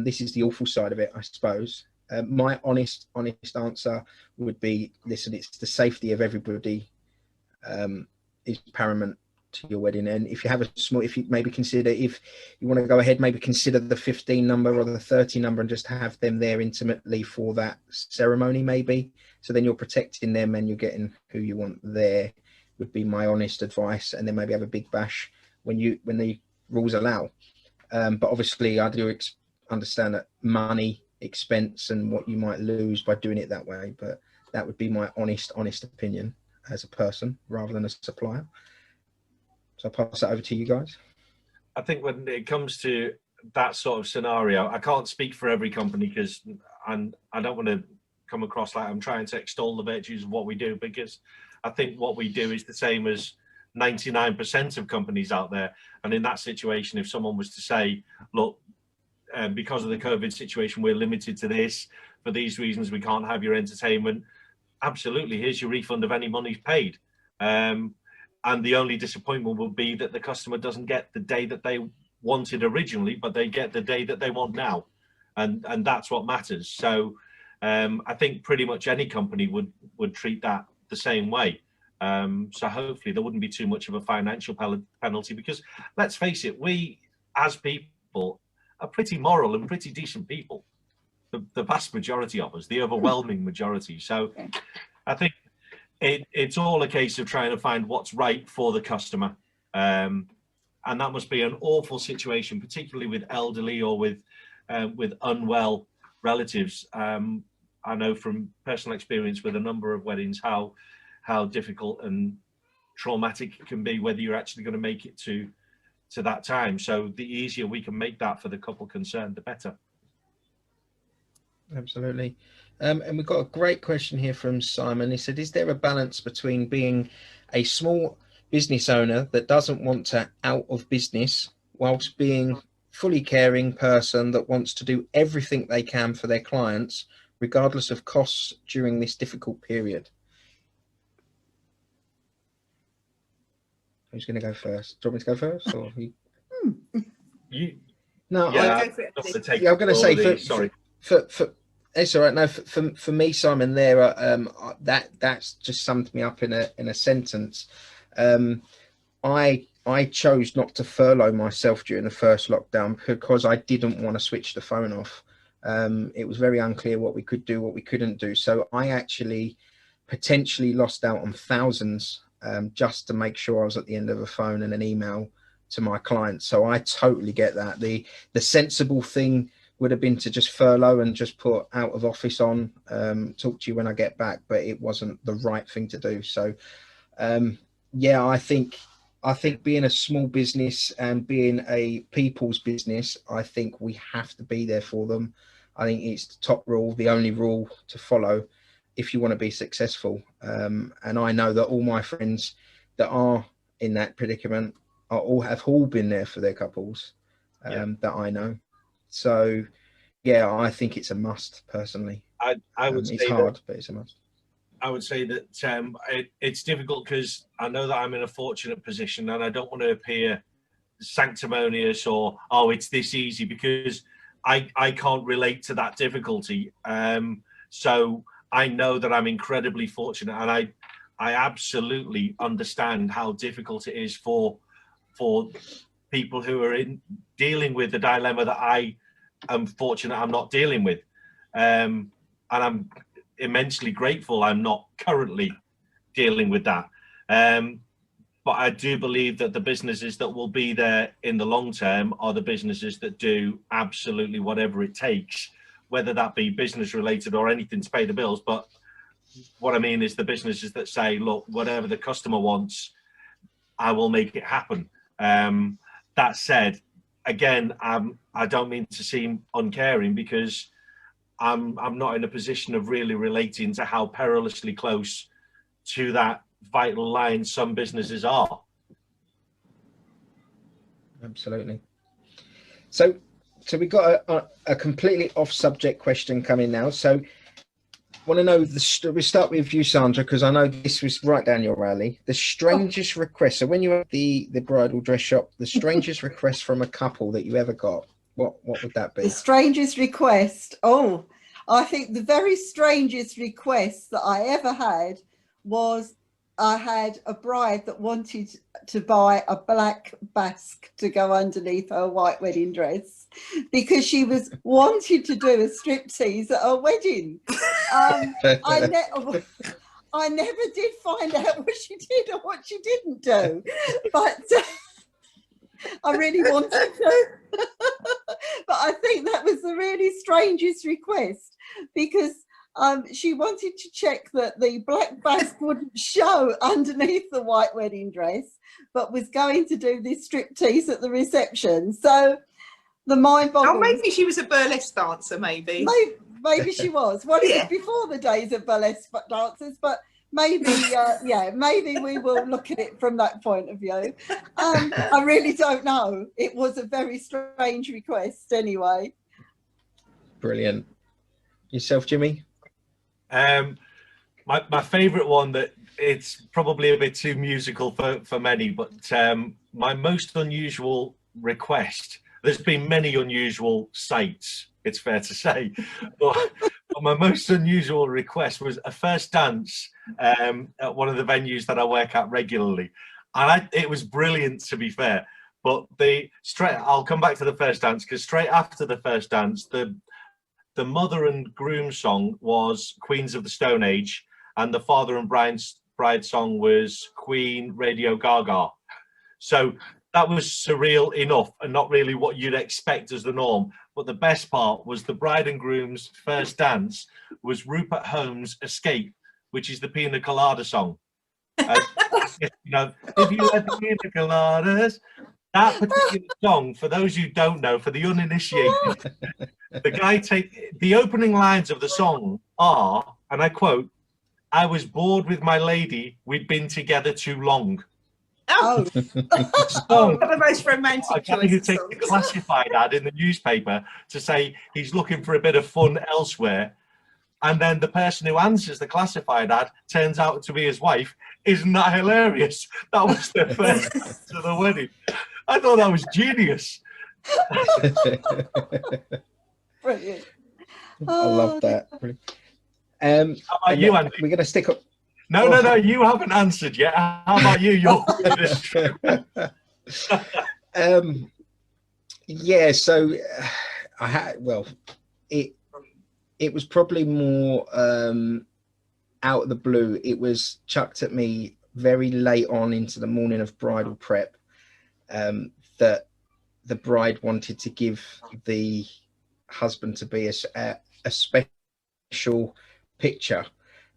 This is the awful side of it, I suppose. My honest answer would be, listen, it's the safety of everybody. Is paramount to your wedding. And if you have if you maybe consider, if you want to go ahead, maybe consider the 15 number or the 30 number and just have them there intimately for that ceremony, maybe. So then you're protecting them and you're getting who you want there, would be my honest advice. And then maybe have a big bash when the rules allow. But obviously I do understand that money, expense, and what you might lose by doing it that way. But that would be my honest opinion as a person rather than a supplier. So I'll pass that over to you guys. I think when it comes to that sort of scenario, I can't speak for every company because I don't want to come across like I'm trying to extol the virtues of what we do, because I think what we do is the same as 99% of companies out there. And in that situation, if someone was to say, look, because of the COVID situation, we're limited to this, for these reasons, we can't have your entertainment. Absolutely, here's your refund of any money paid. And the only disappointment will be that the customer doesn't get the day that they wanted originally, but they get the day that they want now. And that's what matters. So I think pretty much any company would treat that the same way. So hopefully there wouldn't be too much of a financial penalty, because let's face it, we as people are pretty moral and pretty decent people. The vast majority of us, the overwhelming majority. So I think it's all a case of trying to find what's right for the customer. And that must be an awful situation, particularly with elderly or with unwell relatives. I know from personal experience with a number of weddings how difficult and traumatic it can be, whether you're actually going to make it to that time. So the easier we can make that for the couple concerned, the better. Absolutely. And we've got a great question here from Simon. He said, is there a balance between being a small business owner that doesn't want to out of business whilst being fully caring person that wants to do everything they can for their clients, regardless of costs during this difficult period? Who's going to go first? Do you want me to go first? Or you? No, yeah, I'm going to say sorry. For it's all right. No, for me, Simon, there that's just summed me up in a sentence. I chose not to furlough myself during the first lockdown because I didn't want to switch the phone off. It was very unclear what we could do, what we couldn't do. So I actually potentially lost out on thousands just to make sure I was at the end of a phone and an email to my clients. So I totally get that. The sensible thing would have been to just furlough and just put out of office on, talk to you when I get back, but it wasn't the right thing to do. So yeah, I think being a small business and being a people's business, I think we have to be there for them. I think it's the top rule, the only rule to follow if you want to be successful. And I know that all my friends that are in that predicament have all been there for their couples that I know. So yeah, I think it's a must personally. I would say it's hard, but it's a must. I would say that it's difficult because I know that I'm in a fortunate position and I don't want to appear sanctimonious or, oh, it's this easy, because I can't relate to that difficulty. So I know that I'm incredibly fortunate, and I absolutely understand how difficult it is for people who are dealing with the dilemma that I am fortunate I'm not dealing with. And I'm immensely grateful I'm not currently dealing with that. But I do believe that the businesses that will be there in the long term are the businesses that do absolutely whatever it takes, whether that be business related or anything to pay the bills. But what I mean is the businesses that say, look, whatever the customer wants, I will make it happen. That said, again, I don't mean to seem uncaring, because I'm not in a position of really relating to how perilously close to that vital line some businesses are. Absolutely. So we got a completely off subject question coming now. So want to know we start with you, Sandra, because I know this was right down your alley. The strangest request. So when you were at the bridal dress shop, the strangest request from a couple that you ever got, what would that be? The strangest request. Oh, I think the very strangest request that I ever had was I had a bride that wanted to buy a black basque to go underneath her white wedding dress because she was wanting to do a striptease at her wedding. I never did find out what she did or what she didn't do, but I really wanted to. But I think that was the really strangest request because she wanted to check that the black basque wouldn't show underneath the white wedding dress, but was going to do this striptease at the reception. So the mind boggles. Oh, maybe she was a burlesque dancer, maybe. Maybe she was. Well, it was before the days of burlesque dancers, but maybe, maybe we will look at it from that point of view. I really don't know. It was a very strange request anyway. Brilliant. Yourself, Jimmy? My favourite one, that it's probably a bit too musical for many, but my most unusual request, there's been many unusual sights, it's fair to say, but my most unusual request was a first dance at one of the venues that I work at regularly. And it was brilliant, to be fair, but I'll come back to the first dance, because straight after the first dance, the mother and groom song was Queens of the Stone Age, and the father and bride song was Queen Radio Gaga. So that was surreal enough and not really what you'd expect as the norm. But the best part was the bride and groom's first dance was Rupert Holmes' Escape, which is the Pina Colada song. If you had the Pina Coladas, that particular song, for those who don't know, for the uninitiated, the opening lines of the song are, and I quote, "I was bored with my lady, we'd been together too long." Oh, Song, the most romantic a guy who takes a classified ad in the newspaper to say he's looking for a bit of fun elsewhere, and then the person who answers the classified ad turns out to be his wife. Isn't that hilarious? That was the first to the wedding. I thought that was genius. Brilliant. I love that. Brilliant. How about you, Andy? We're going to stick up. No, you haven't answered yet. How about you? Yeah, so I had, it was probably more out of the blue. It was chucked at me very late on into the morning of bridal prep, that the bride wanted to give the husband to be a special picture.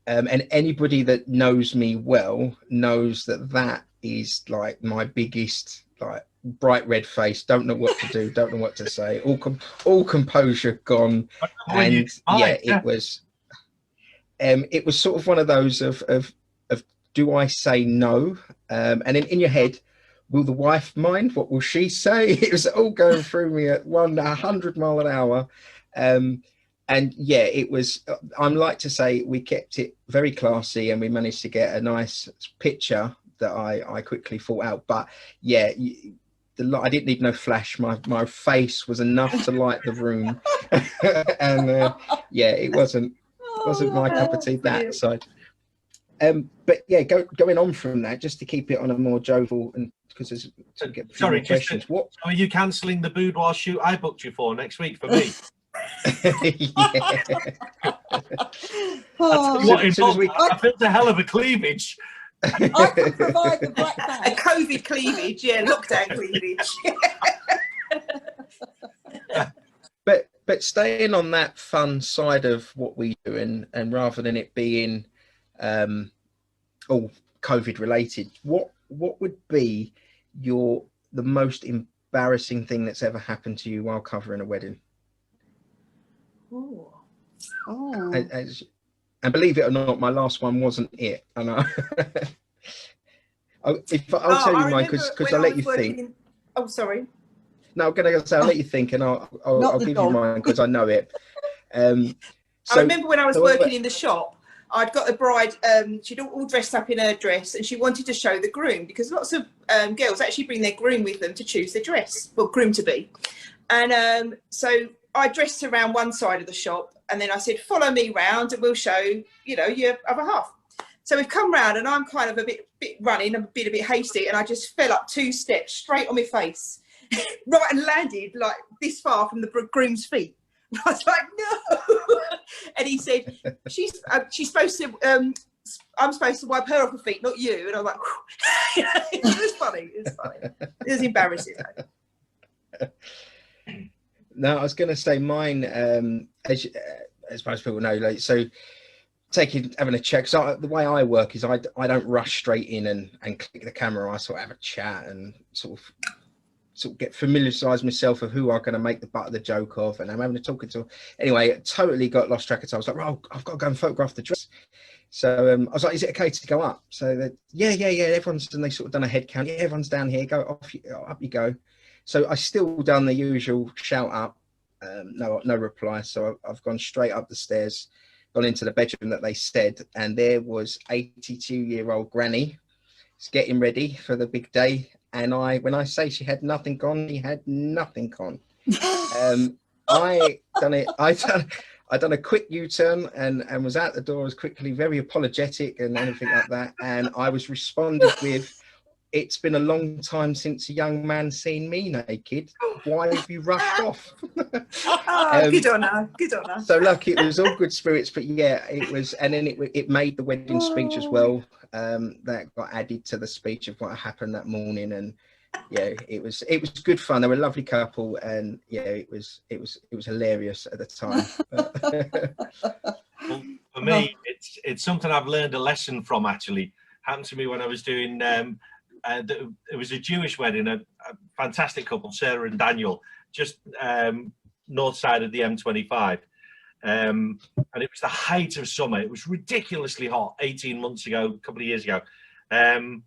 And anybody that knows me well knows that is like my biggest, like, bright red face, don't know what to do, don't know what to say, all composure gone. And it was sort of one of those of do I say no? And in your head, will the wife mind? What will she say? It was all going through me at 100 mile an hour. And yeah, it was, I'm like to say, we kept it very classy and we managed to get a nice picture that I quickly thought out. But yeah, I didn't need no flash. My face was enough to light the room. And yeah, it wasn't my cup of tea, that side. But yeah, going on from that, just to keep it on a more jovial, and because there's to get a few more questions. What are you cancelling the boudoir shoot I booked you for next week for me? Yeah. I felt a hell of a cleavage. I can provide the black bag. A COVID cleavage, lockdown cleavage. But staying on that fun side of what we do, and rather than it being all COVID related, what would be the most embarrassing thing that's ever happened to you while covering a wedding? Oh. And believe it or not, my last one wasn't it. I know. I'll tell you mine because I'll let you think. Oh, sorry. No, I'm going to say I'll let you think, and I'll give you mine because I know it. I remember when I was working in the shop, I'd got a bride, she'd all dressed up in her dress, and she wanted to show the groom, because lots of girls actually bring their groom with them to choose their dress, well, groom to be. And so I dressed around one side of the shop, and then I said, follow me round and we'll show, you know, your other half. So we've come round, and I'm kind of a bit running, a bit hasty, and I just fell up 2 steps straight on my face, right, and landed like this far from the groom's feet. I was like, no. And he said, she's supposed to, I'm supposed to wipe her off her feet, not you. And I'm like, it was funny. It was funny. It was embarrassing. No, I was going to say mine, as most people know, like, so having a check. So the way I work is I don't rush straight in and click the camera. I sort of have a chat and sort of get familiarised myself of who I'm going to make the butt of the joke of, and I'm having a talking to. Anyway, I totally got lost track of time. I was like, oh, I've got to go and photograph the dress. So I was like, is it okay to go up? So yeah, everyone's, and they sort of done a head count. Yeah, everyone's down here. Go up you go. So I still done the usual shout up. No reply. So I've gone straight up the stairs, gone into the bedroom that they said, and there was 82-year-old granny getting ready for the big day. And when I say she had nothing on, she had nothing on. I done a quick U-turn and was out the door as quickly, very apologetic and anything like that. And I was responded with, it's been a long time since a young man seen me naked. Why have you rushed off? Good on her. Good on her. So look, it was all good spirits, but yeah, it was, and then it made the wedding speech as well. That got added to the speech of what happened that morning, and yeah, it was good fun. They were a lovely couple, and yeah, it was hilarious at the time. Well, for me, it's something I've learned a lesson from. Actually, happened to me when I was doing. It was a Jewish wedding, a fantastic couple, Sarah and Daniel, just north side of the M25. And it was the height of summer. It was ridiculously hot 18 months ago, a couple of years ago. And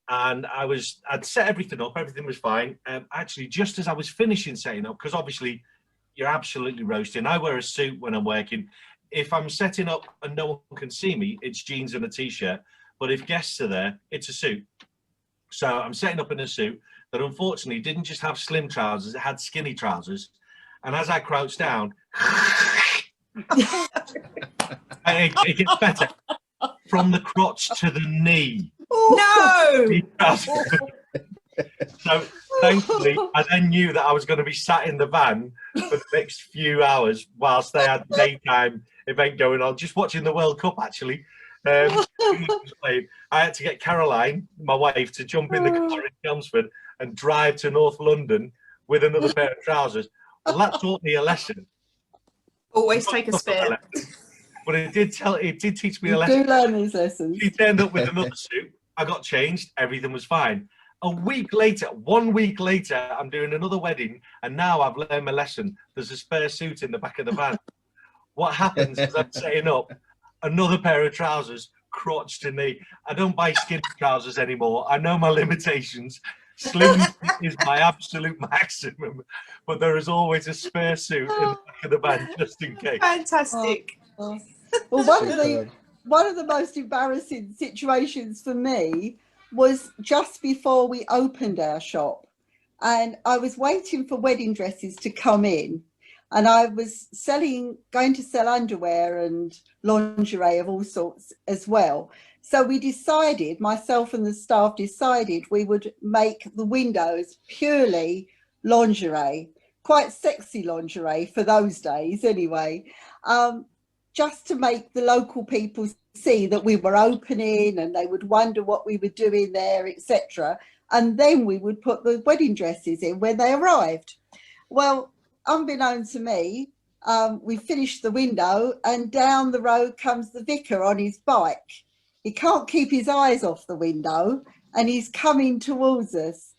I'd set everything up, everything was fine. Actually, just as I was finishing setting up, because obviously you're absolutely roasting. I wear a suit when I'm working. If I'm setting up and no one can see me, it's jeans and a t-shirt. But if guests are there, it's a suit. So I'm setting up in a suit that unfortunately didn't just have slim trousers, it had skinny trousers. And as I crouched down, it gets better. From the crotch to the knee. No! So thankfully, I then knew that I was going to be sat in the van for the next few hours whilst they had the daytime event going on, just watching the World Cup actually. I had to get Caroline, my wife, to jump in the car in Chelmsford and drive to North London with another pair of trousers. Well, that taught me a lesson. Always take a spare. But it did teach me a lesson. You do learn these lessons. She turned up with another suit. I got changed. Everything was fine. 1 week later, I'm doing another wedding, and now I've learned my lesson. There's a spare suit in the back of the van. What happens is I'm setting up another pair of trousers, crotch to knee. I don't buy skinny trousers anymore. I know my limitations. Slim is my absolute maximum, but there is always a spare suit in the back of the van just in case. Fantastic. Well, one of the most embarrassing situations for me was just before we opened our shop, and I was waiting for wedding dresses to come in, and I was going to sell underwear and lingerie of all sorts as well. So we decided, myself and the staff decided, we would make the windows purely lingerie, quite sexy lingerie for those days anyway, just to make the local people see that we were opening and they would wonder what we were doing there, etc. And then we would put the wedding dresses in when they arrived. Well, unbeknown to me, we finished the window and down the road comes the vicar on his bike. He can't keep his eyes off the window and he's coming towards us.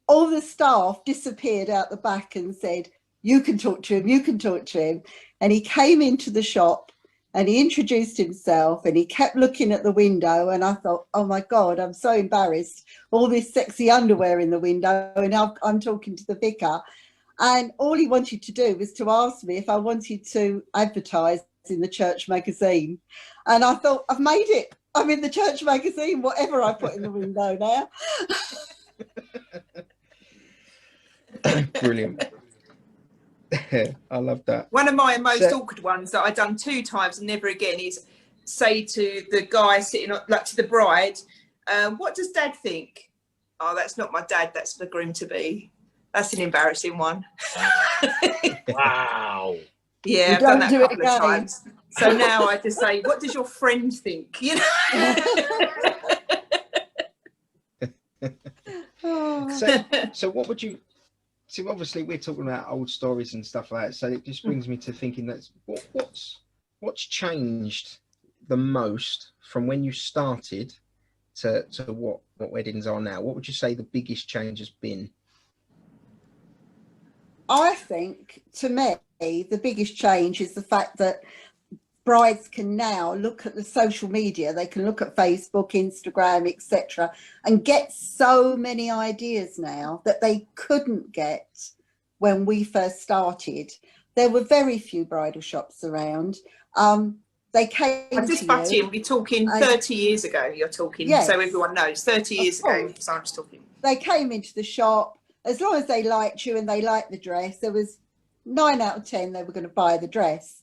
All the staff disappeared out the back and said, you can talk to him, you can talk to him. And he came into the shop and he introduced himself and he kept looking at the window, and I thought, oh my God, I'm so embarrassed. All this sexy underwear in the window, and I'm talking to the vicar. And all he wanted to do was to ask me if I wanted to advertise in the church magazine. And I thought, I've made it. I'm in the church magazine, whatever I put in the window now. Brilliant. I love that. One of my most awkward ones that I've done 2 times and never again is say to the guy sitting on, like to the bride, what does dad think? Oh, that's not my dad, that's the groom to be. That's an embarrassing one. Wow. Yeah, I've done that a couple of times. So now I just say, what does your friend think? You know? So what would you, so obviously we're talking about old stories and stuff like that, so it just brings me to thinking that what's changed the most from when you started to what weddings are now? What would you say the biggest change has been? I think, to me, the biggest change is the fact that brides can now look at the social media. They can look at Facebook, Instagram, etc., and get so many ideas now that they couldn't get when we first started. There were very few bridal shops around. They came I'm just butting, we're talking 30 years ago, you're talking, yes, so everyone knows, 30 years ago, so I'm just talking. They came into the shop, as long as they liked you and they liked the dress, there was 9 out of 10 they were going to buy the dress.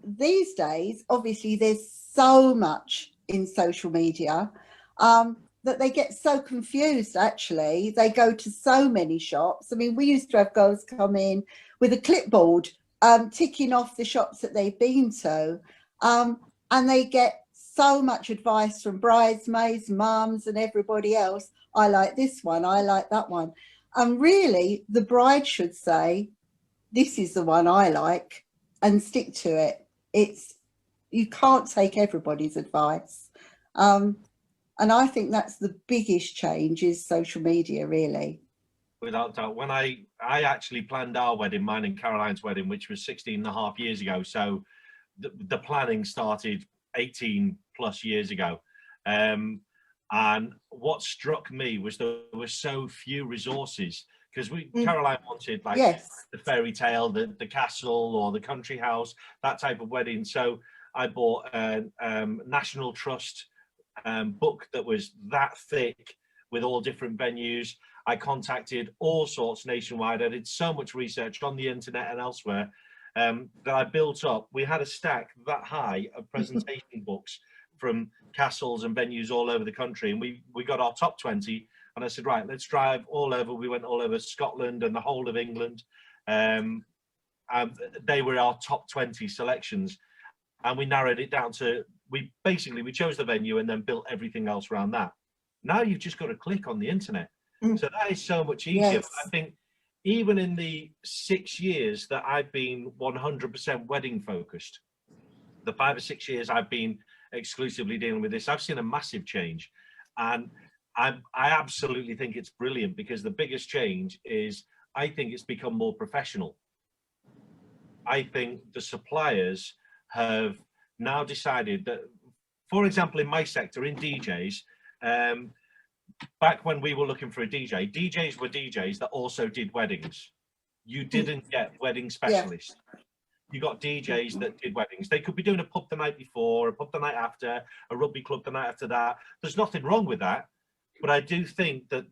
These days, obviously, there's so much in social media that they get so confused, actually. They go to so many shops. I mean, we used to have girls come in with a clipboard ticking off the shops that they've been to, and they get so much advice from bridesmaids, mums and everybody else. I like this one, I like that one. And really, the bride should say, this is the one I like, and stick to it. You can't take everybody's advice. And I think that's the biggest change is social media, really. Without doubt. When I actually planned our wedding, mine and Caroline's wedding, which was 16.5 years ago. So the planning started 18 plus years ago. And what struck me was there were so few resources, because Caroline wanted like the fairy tale, the castle or the country house, that type of wedding. So I bought a National Trust book that was that thick with all different venues. I contacted all sorts nationwide. I did so much research on the internet and elsewhere that I built up. We had a stack that high of presentation books from castles and venues all over the country, and we got our top 20, and I said, right, let's drive all over. We went all over Scotland and the whole of England, and they were our top 20 selections, and we narrowed it down to, we chose the venue and then built everything else around that. Now you've just got to click on the internet, so that is so much easier. Yes. I think even in the 6 years that I've been 100% wedding focused, the 5 or 6 years I've been exclusively dealing with this, I've seen a massive change, and I absolutely think it's brilliant, because the biggest change is I think it's become more professional. I think the suppliers have now decided that, for example, in my sector, in DJs, back when we were looking for a DJ, DJs were DJs that also did weddings. You didn't get wedding specialists. You got DJs that did weddings. They could be doing a pub the night before, a pub the night after, a rugby club the night after that. There's nothing wrong with that. But I do think that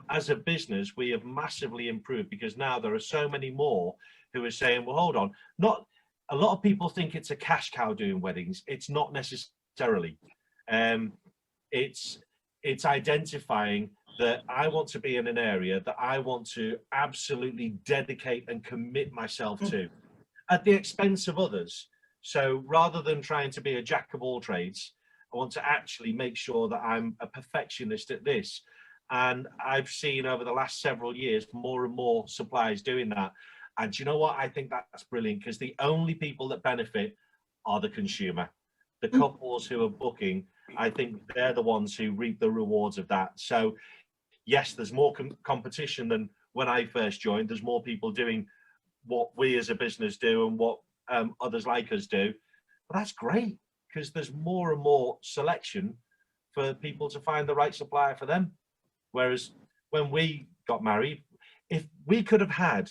as a business, we have massively improved, because now there are so many more who are saying, well, hold on. Not a lot of people think it's a cash cow doing weddings. It's not necessarily. It's identifying that I want to be in an area that I want to absolutely dedicate and commit myself to, at the expense of others. So rather than trying to be a jack of all trades, I want to actually make sure that I'm a perfectionist at this. And I've seen over the last several years more and more suppliers doing that. And do you know what? I think that's brilliant, because the only people that benefit are the consumer. The couples who are booking, I think they're the ones who reap the rewards of that. So yes, there's more competition than when I first joined. There's more people doing what we as a business do and what others like us do. But that's great, because there's more and more selection for people to find the right supplier for them. Whereas when we got married, if we could have had,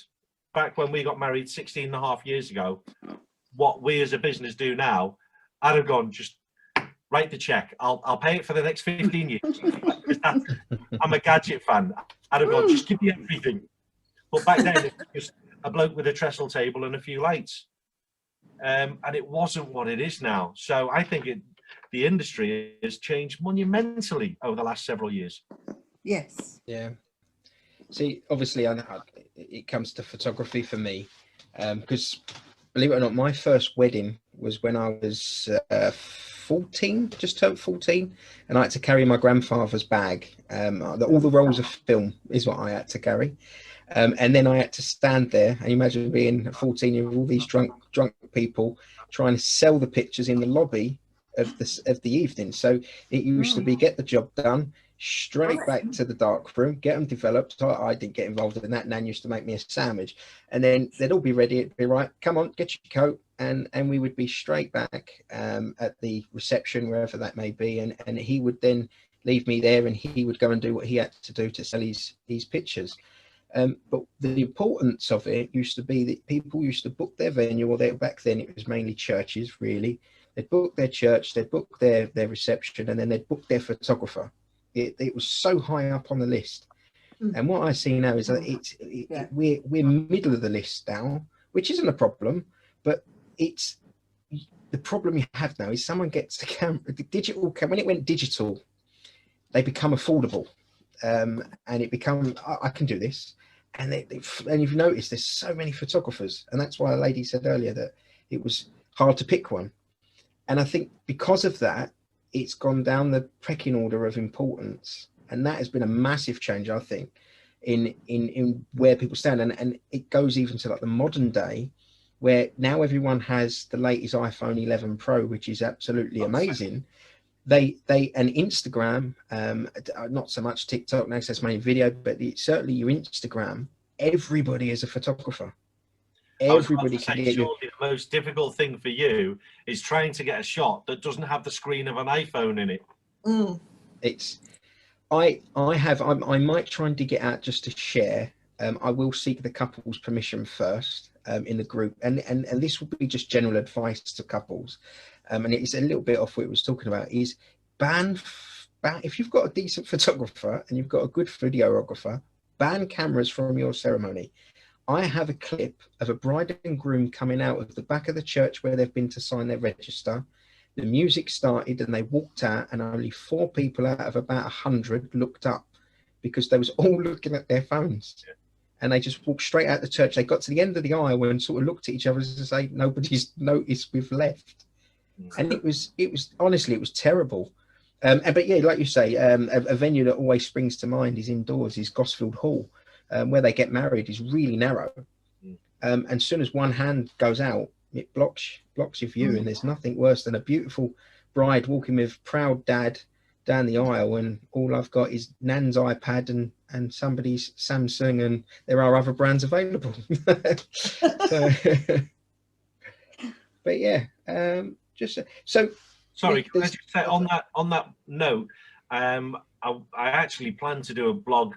back when we got married 16 and a half years ago, what we as a business do now, I'd have gone, just write the check. I'll pay it for the next 15 years. I'm a gadget fan. I'd have gone, just give me everything. But back then, it was just a bloke with a trestle table and a few lights. And it wasn't what it is now. So I think the industry has changed monumentally over the last several years. Yes. Yeah. See, obviously, it comes to photography for me, because believe it or not, my first wedding was when I was 14, just turned 14, and I had to carry my grandfather's bag. All the rolls of film is what I had to carry. And then I had to stand there, and imagine being 14 with all these drunk people trying to sell the pictures in the lobby of the evening. So it used to be get the job done, straight back to the dark room, get them developed. I didn't get involved in that. Nan used to make me a sandwich, and then they'd all be ready. It'd be right, come on, get your coat, and we would be straight back at the reception, wherever that may be, and he would then leave me there, and he would go and do what he had to do to sell his pictures. But the importance of it used to be that people used to book their venue, or back then it was mainly churches, really. They'd book their church, they'd book their reception, and then they'd book their photographer. It was so high up on the list. And what I see now is that we're middle of the list now, which isn't a problem, but it's the problem you have now is someone gets the camera, when it went digital, they become affordable. And it become, I can do this. And you've noticed there's so many photographers, and that's why a lady said earlier that it was hard to pick one. And I think because of that, it's gone down the pecking order of importance, and that has been a massive change, I think, in where people stand. And it goes even to like the modern day, where now everyone has the latest iPhone 11 Pro, which is absolutely amazing. They and Instagram, not so much TikTok now, because that's mainly video, but certainly your Instagram, everybody is a photographer. Everybody can get surely the most difficult thing for you is trying to get a shot that doesn't have the screen of an iPhone in it. It's I might try and dig it out just to share. I will seek the couple's permission first in the group, and this will be just general advice to couples. And it's a little bit off what it was talking about, is ban if you've got a decent photographer and you've got a good videographer, ban cameras from your ceremony. I have a clip of a bride and groom coming out of the back of the church where they've been to sign their register. The music started and they walked out, and only 4 people out of about 100 looked up, because they was all looking at their phones. And they just walked straight out the church. They got to the end of the aisle and sort of looked at each other to say, nobody's noticed we've left. And it was honestly, it was terrible. But yeah, like you say, a venue that always springs to mind is indoors, is Gosfield Hall, where they get married, is really narrow. And as soon as one hand goes out, it blocks your view. And there's nothing worse than a beautiful bride walking with proud dad down the aisle, and all I've got is Nan's iPad and somebody's Samsung, and there are other brands available. But yeah, sorry, can I just say on that note, I actually planned to do a blog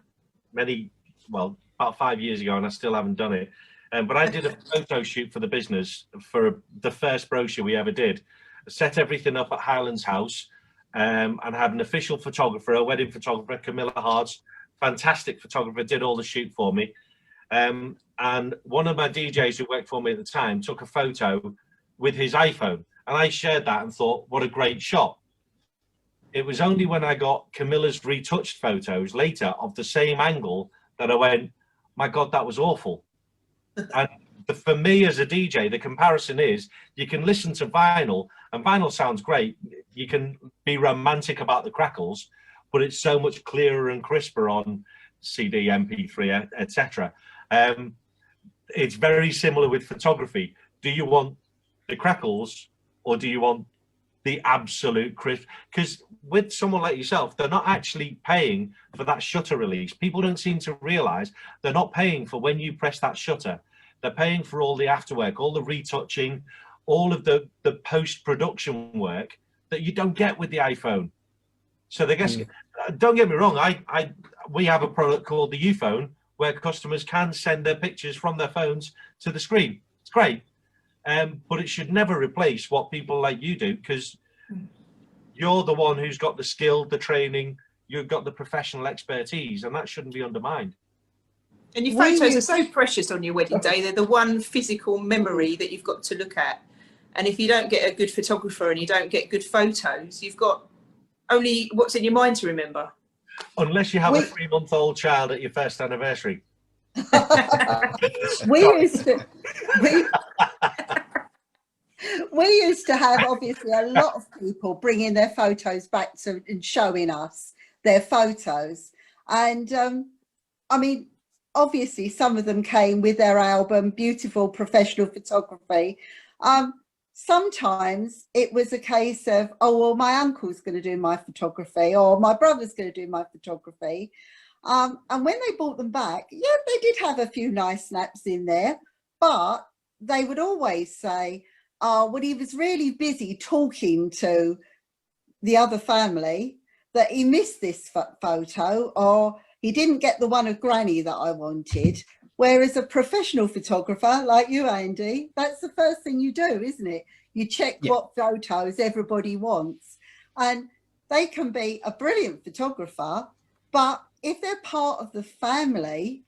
about 5 years ago, and I still haven't done it. But I did a photo shoot for the business for the first brochure we ever did. Set everything up at Highlands House, and had an official photographer, a wedding photographer, Camilla Hards, fantastic photographer, did all the shoot for me. And one of my DJs who worked for me at the time took a photo with his iPhone, and I shared that and thought, what a great shot. It was only when I got Camilla's retouched photos later of the same angle that I went, my God, that was awful. And for me as a DJ, the comparison is you can listen to vinyl, and vinyl sounds great. You can be romantic about the crackles, but it's so much clearer and crisper on CD, MP3, etc. It's very similar with photography. Do you want the crackles, or do you want the absolute crisp? Because with someone like yourself, they're not actually paying for that shutter release. People don't seem to realize they're not paying for when you press that shutter. They're paying for all the afterwork, all the retouching, all of the post-production work that you don't get with the iPhone. So they guess, don't get me wrong, we have a product called the UPhone where customers can send their pictures from their phones to the screen. It's great, but it should never replace what people like you do, because you're the one who's got the skill, the training, you've got the professional expertise, and that shouldn't be undermined. And your photos are so precious on your wedding day. They're the one physical memory that you've got to look at. And if you don't get a good photographer and you don't get good photos, you've got only what's in your mind to remember. Unless you have a 3-month-old child at your first anniversary. we used to have, obviously, a lot of people bringing their photos back to and showing us their photos. And I mean, obviously, some of them came with their album, beautiful professional photography. Sometimes it was a case of, oh, well, my uncle's going to do my photography, or my brother's going to do my photography. And when they brought them back, yeah, they did have a few nice snaps in there, but they would always say, oh, well, he was really busy talking to the other family that he missed this photo, or he didn't get the one of Granny that I wanted. Whereas a professional photographer like you, Andy, that's the first thing you do, isn't it? You check what photos everybody wants. And they can be a brilliant photographer, but if they're part of the family,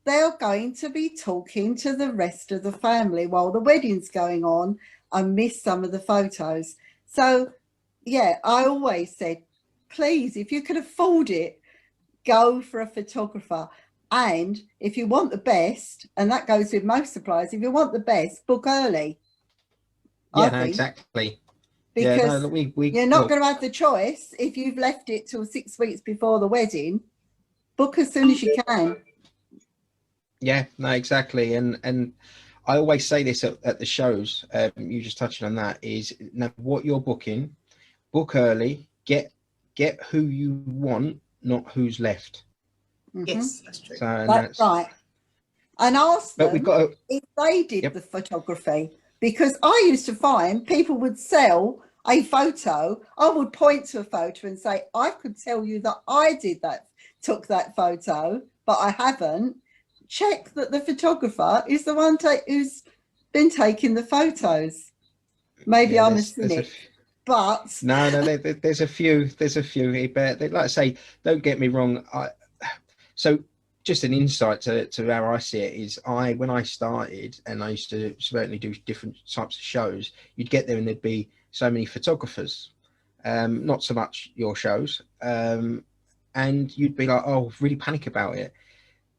they're going to be talking to the rest of the family while the wedding's going on and miss some of the photos. So, yeah, I always said, please, if you can afford it, go for a photographer. And if you want the best, and that goes with most suppliers, if you want the best, book early. Yeah, no, exactly. Because you're not going to have the choice if you've left it till 6 weeks before the wedding. Book as soon as you can. Yeah, no, exactly. And I always say this at the shows, you just touched on that, is now what you're booking, book early, get who you want, not who's left. Yes, that's true. So, that's right. And ask them if they did the photography, because I used to find people would sell a photo. I would point to a photo and say, I could tell you that I took that photo, but I haven't. Check that the photographer is the one who's been taking the photos. Maybe I'm a cynic. But no, there's a few but like I say, don't get me wrong, so just an insight to how I see it is, when I started, and I used to certainly do different types of shows, you'd get there and there'd be so many photographers, not so much your shows, and you'd be like, oh, really panic about it.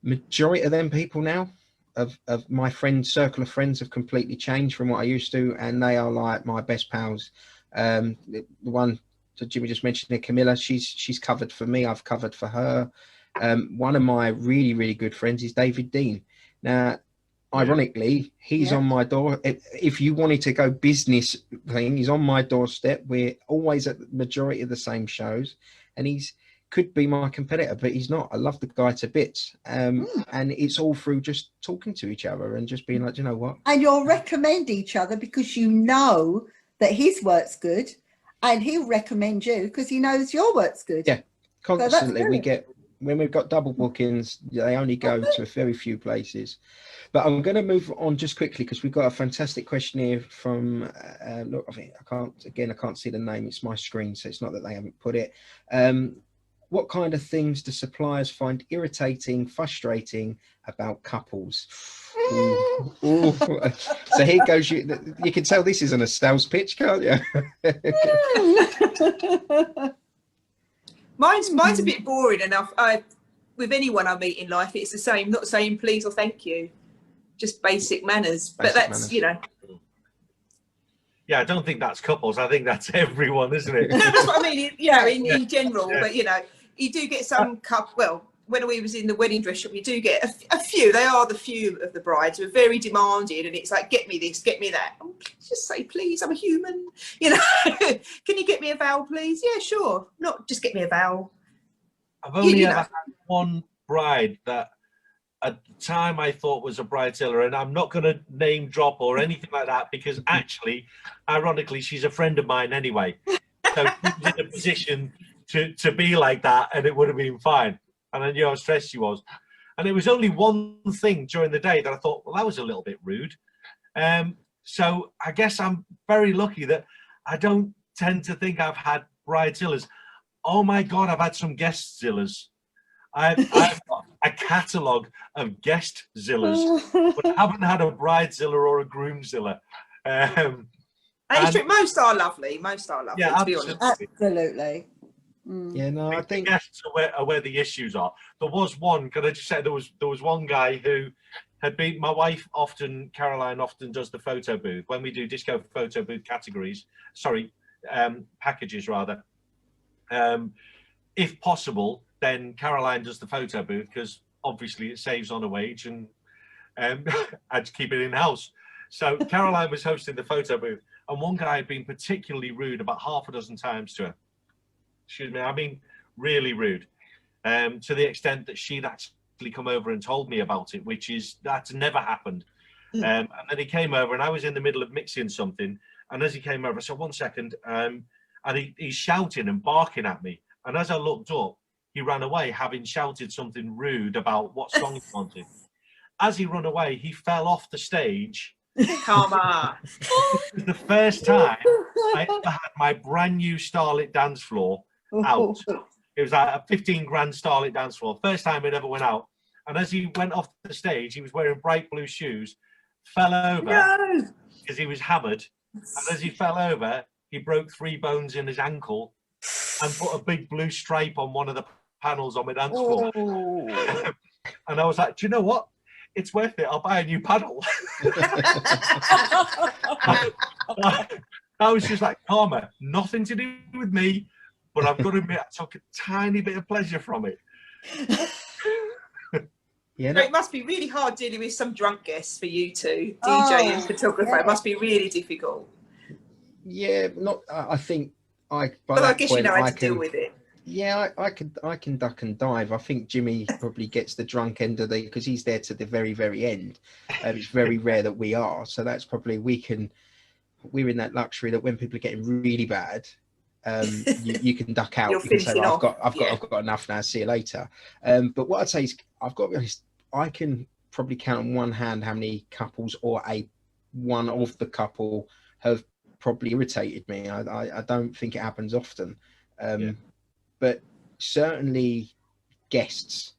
Majority of them people now of my circle of friends have completely changed from what I used to, and they are like my best pals. The one that Jimmy just mentioned, Camilla, she's covered for me, I've covered for her. One of my really, really good friends is David Dean. Now, ironically, he's on my door. If you wanted to go business thing, he's on my doorstep. We're always at the majority of the same shows, and could be my competitor, but he's not. I love the guy to bits. And it's all through just talking to each other and just being like, you know what? And you'll recommend each other because you know that his work's good, and he'll recommend you because he knows your work's good. Yeah, constantly when we've got double bookings, they only go to a very few places. But I'm going to move on just quickly because we've got a fantastic question here from, look, I can't see the name. It's my screen, so it's not that they haven't put it. What kind of things do suppliers find irritating, frustrating about couples? Ooh. So here goes. You can tell this isn't a sales pitch, can't you? Mine's a bit boring enough. With anyone I meet in life, it's the same. Not saying please or thank you, just basic manners. But that's manners. Yeah, I don't think that's couples. I think that's everyone, isn't it? That's what I mean. In general. Yeah. But you do get some Well, when we was in the wedding dress shop, you do get a few. They are the few of the brides who are very demanding, and it's like, get me this, get me that. Oh, just say please. I'm a human. Can you get me a vowel, please? Yeah, sure. Not just get me a vowel. I've only ever had one bride that at the time I thought was a bridezilla, and I'm not going to name drop or anything like that, because actually, ironically, she's a friend of mine anyway. So she was in a position to be like that, and it would have been fine. And I knew how stressed she was. And it was only one thing during the day that I thought, well, that was a little bit rude. So I guess I'm very lucky that I don't tend to think I've had bridezillas. Oh my God, I've had some guestzillas. I've got a catalogue of guestzillas, but I haven't had a bridezilla or a groomzilla. Most are lovely. Most are lovely, yeah, to be honest. Absolutely. Yeah, no, I think guests are where the issues are. There was one. Can I just say there was one guy who had been. My wife Caroline often does the photo booth when we do disco photo booth packages rather. If possible, then Caroline does the photo booth because obviously it saves on a wage, and I'd keep it in house. So Caroline was hosting the photo booth, and one guy had been particularly rude about half a dozen times to her. Excuse me, I mean really rude, to the extent that she'd actually come over and told me about it, that's never happened. And then he came over, and I was in the middle of mixing something, and as he came over, I said, 1 second, and he's shouting and barking at me, and as I looked up, he ran away, having shouted something rude about what song he wanted. As he ran away, he fell off the stage. Karma. It was the first time I ever had my brand new Starlit dance floor out. It was like a 15 grand Starlit dance floor. First time it ever went out. And as he went off the stage, he was wearing bright blue shoes, fell over because he was hammered. And as he fell over, he broke 3 bones in his ankle and put a big blue stripe on one of the panels on my dance floor. And I was like, do you know what? It's worth it. I'll buy a new paddle. I was just like, karma, nothing to do with me, but I've got to admit, I took a tiny bit of pleasure from it. Yeah, So it must be really hard dealing with some drunk guests for you two, DJ and photographer. Yeah. It must be really difficult. Yeah, I think I guess you know how to deal with it. Yeah, I can duck and dive. I think Jimmy probably gets the drunk end of because he's there to the very, very end. It's very rare that we are. So that's probably we're in that luxury that when people are getting really bad, you can duck out. You can say, I've got enough now, see you later. But what I'd say is, I've got to be honest, I can probably count on one hand how many couples or one of the couple have probably irritated me. I don't think it happens often. But certainly guests,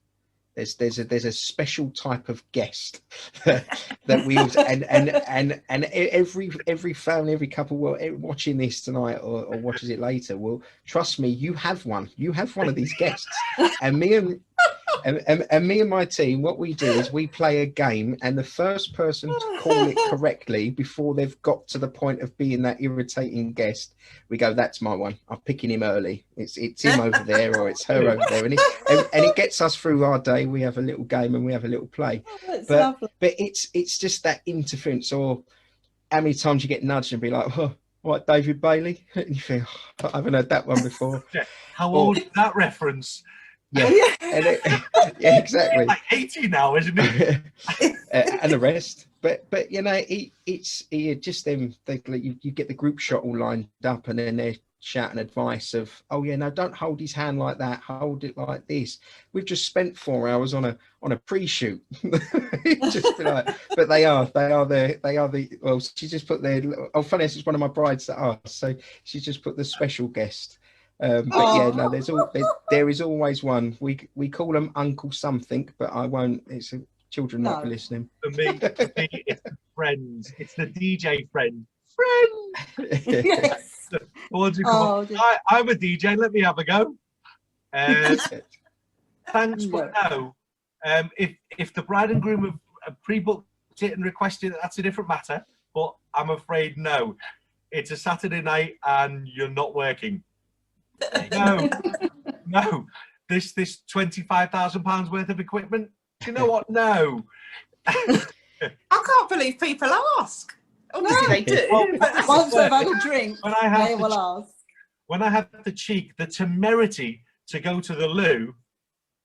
there's a special type of guest that we and every family, every couple watching this tonight or watches it later will trust me. You have one of these guests, and me and my team, what we do is we play a game, and the first person to call it correctly before they've got to the point of being that irritating guest, we go, that's my one. I'm picking him early. It's him over there, or it's her over there, and it gets us through our day. We have a little game and we have a little play. But it's just that interference, or how many times you get nudged and be like, oh, what, David Bailey? And you think, I haven't heard that one before. How old is that reference? Yeah, yeah, exactly. Like 80 now, isn't it? And the rest, but you know, it's just them. You get the group shot all lined up, and then they're shouting advice of, oh yeah, no, don't hold his hand like that. Hold it like this. We've just spent 4 hours on a pre-shoot. Just be like, but they are the. Well, she just put their. Oh, funny, it's one of my brides that asked, so she just put the special guest. But yeah, no, there is always one. We call them Uncle Something, but I won't. It's children not be listening. For me, it's friends. It's the DJ friend. Yes. I'm a DJ. Let me have a go. Thanks, but no. If the bride and groom have pre-booked it and requested it, that's a different matter. But I'm afraid no. It's a Saturday night and you're not working. No. This £25,000 worth of equipment. Do you know what? No. I can't believe people ask. Obviously they do. Well, once they've had a drink, they will ask. When I have the cheek, the temerity to go to the loo,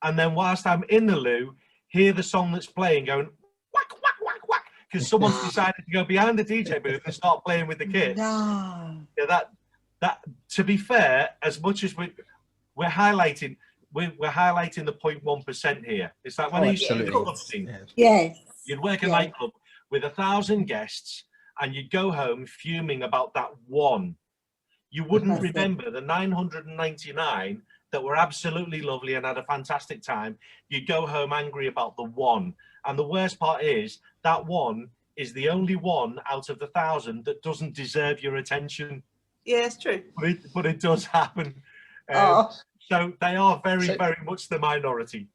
and then whilst I'm in the loo, hear the song that's playing going whack, whack, whack, whack, because someone's decided to go behind the DJ booth and start playing with the kids. No. Yeah, that to be fair, as much as we're highlighting the 0.1% here. It's like when I used to do a club scene. Yes. You'd work a nightclub with 1,000 guests and you'd go home fuming about that one. You wouldn't remember the 999 that were absolutely lovely and had a fantastic time. You'd go home angry about the one. And the worst part is that one is the only one out of the 1,000 that doesn't deserve your attention. Yeah, it's true. But it does happen. So they are very much the minority.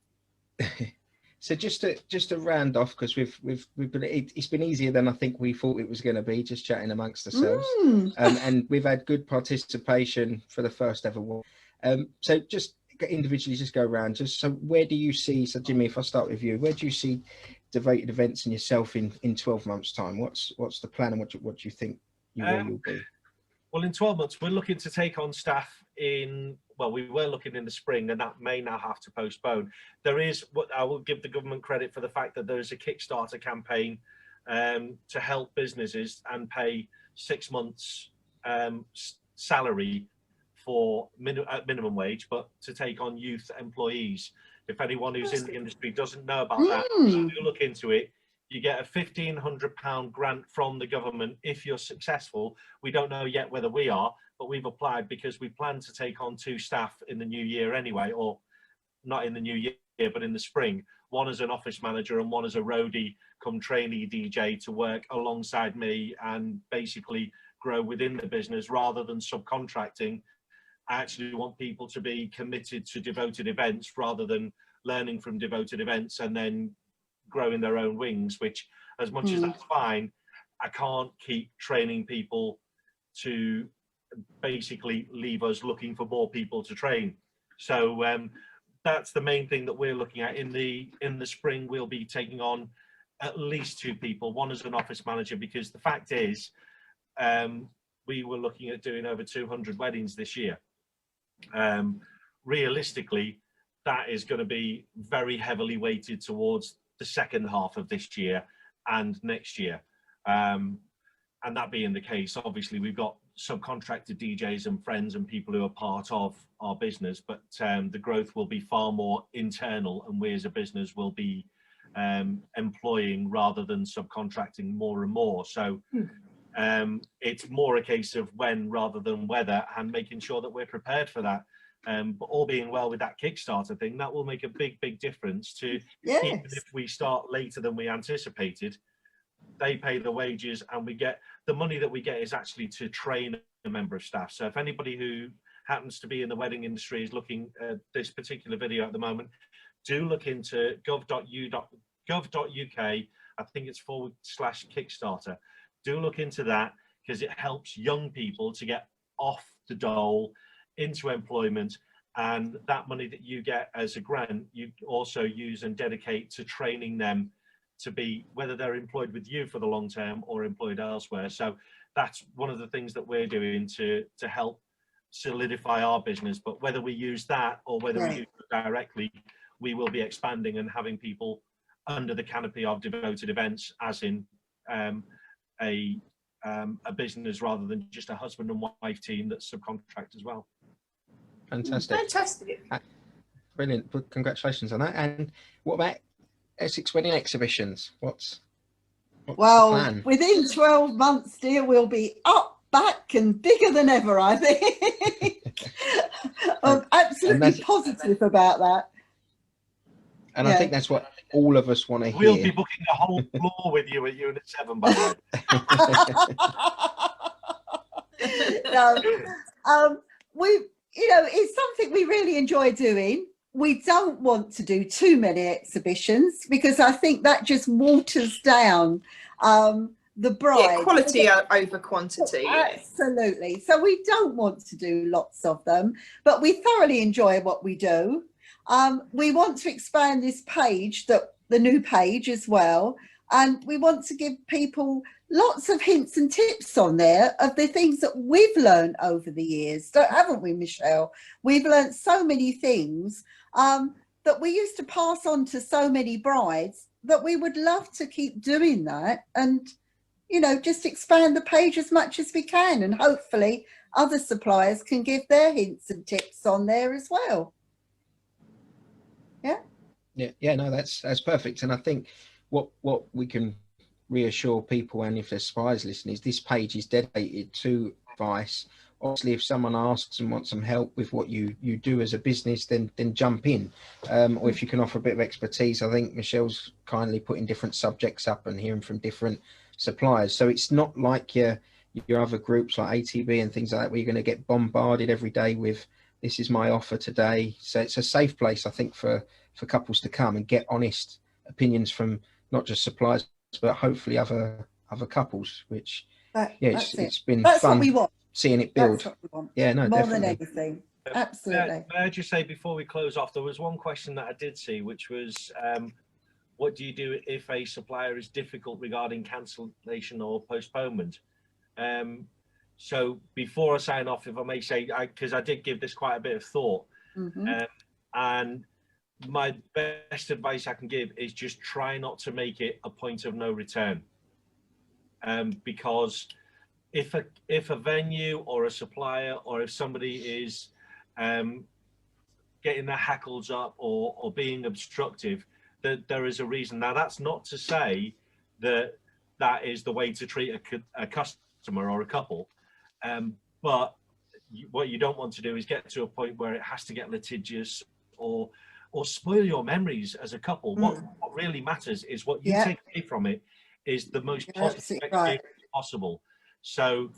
So just to round off, because it's been easier than I think we thought it was going to be, just chatting amongst ourselves, and we've had good participation for the first ever one. So just individually, just go around. Just so, where do you see? So Jimmy, if I start with you, where do you see Devoted Events and yourself in 12 months' time? What's the plan, and what do you think you'll be? Well, in 12 months, we're looking to take on staff we were looking in the spring, and that may now have to postpone. There is, I will give the government credit for the fact that there is a Kickstarter campaign to help businesses and pay 6 months salary for minimum wage, but to take on youth employees. If anyone who's in the industry doesn't know about that, do look into it. You get a £1,500 grant from the government if you're successful. We don't know yet whether we are, but we've applied because we plan to take on 2 staff in the new year anyway, or not in the new year, but in the spring. One as an office manager and one as a roadie come trainee DJ to work alongside me and basically grow within the business rather than subcontracting. I actually want people to be committed to Devoted Events rather than learning from Devoted Events and then growing their own wings, which, as much as that's fine, I can't keep training people to basically leave us looking for more people to train. So that's the main thing that we're looking at. In the spring, we'll be taking on at least 2 people, one as an office manager, because the fact is we were looking at doing over 200 weddings this year. Realistically, that is going to be very heavily weighted towards the second half of this year and next year. And that being the case, obviously we've got subcontracted DJs and friends and people who are part of our business, but the growth will be far more internal, and we as a business will be employing rather than subcontracting more and more. So it's more a case of when rather than whether, and making sure that we're prepared for that. But all being well with that Kickstarter thing, that will make a big difference to, even if we start later than we anticipated, they pay the wages and we get the money that we get is actually to train a member of staff. So if anybody who happens to be in the wedding industry is looking at this particular video at the moment, do look into gov.uk. I think it's /Kickstarter. Do look into that, because it helps young people to get off the dole into employment, and that money that you get as a grant you also use and dedicate to training them to be, whether they're employed with you for the long term or employed elsewhere. So that's one of the things that we're doing to help solidify our business. But whether we use that or whether we use it directly, we will be expanding and having people under the canopy of Devoted Events, as in a business rather than just a husband and wife team that's subcontract as well. Fantastic. Brilliant. Congratulations on that. And what about Essex Wedding Exhibitions? What's the plan? Within 12 months, dear, we'll be up, back and bigger than ever, I think. I'm absolutely positive about that. And I think that's what all of us want to hear. We'll be booking a whole floor with you at Unit 7, by the way. It's something we really enjoy doing. We don't want to do too many exhibitions because I think that just waters down the bride. Yeah, quality over quantity. Absolutely. So we don't want to do lots of them, but we thoroughly enjoy what we do. We want to expand this page, the new page as well, and we want to give people lots of hints and tips on there of the things that we've learned over the years, haven't we, Michelle? We've learned so many things that that we used to pass on to so many brides, that we would love to keep doing that, and, you know, just expand the page as much as we can, and hopefully other suppliers can give their hints and tips on there as well. Yeah, no, that's perfect. And I think what we can reassure people, and if there's suppliers listening, is this page is dedicated to advice. Obviously, if someone asks and wants some help with what you do as a business, then jump in. Or if you can offer a bit of expertise, I think Michelle's kindly putting different subjects up and hearing from different suppliers. So it's not like your other groups like ATB and things like that, where you're going to get bombarded every day with, this is my offer today. So it's a safe place, I think, for couples to come and get honest opinions from not just suppliers, but hopefully other couples, which it's been that's fun what we want. Seeing it build. That's what we want. Yeah, no, more definitely. than anything. Absolutely. May I just say before we close off, there was one question that I did see, which was, what do you do if a supplier is difficult regarding cancellation or postponement? So before I sign off, if I may say, because I did give this quite a bit of thought, and my best advice I can give is just try not to make it a point of no return, because if a venue or a supplier, or if somebody is getting their hackles up or being obstructive, that there is a reason. Now, that's not to say that is the way to treat a customer or a couple, but what you don't want to do is get to a point where it has to get litigious or spoil your memories as a couple. What really matters is what you take away from it is the most positive experience possible. So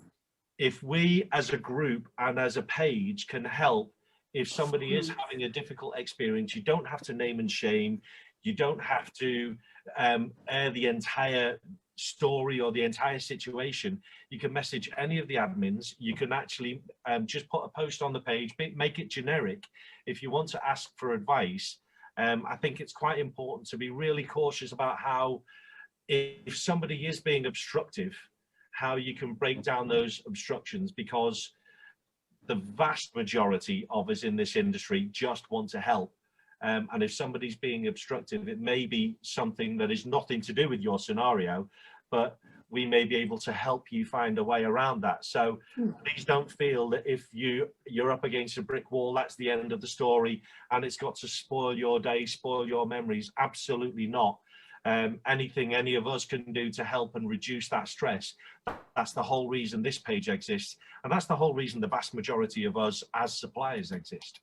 if we as a group and as a page can help, if somebody is having a difficult experience, you don't have to name and shame. You don't have to air the entire story or the entire situation. You can message any of the admins. You can actually just put a post on the page, make it generic. If you want to ask for advice, I think it's quite important to be really cautious about how, if somebody is being obstructive, how you can break down those obstructions, because the vast majority of us in this industry just want to help. And if somebody's being obstructive, it may be something that is nothing to do with your scenario, but we may be able to help you find a way around that. So please don't feel that if you're up against a brick wall, that's the end of the story and it's got to spoil your day, spoil your memories. Absolutely not. Anything any of us can do to help and reduce that stress, that's the whole reason this page exists. And that's the whole reason the vast majority of us as suppliers exist.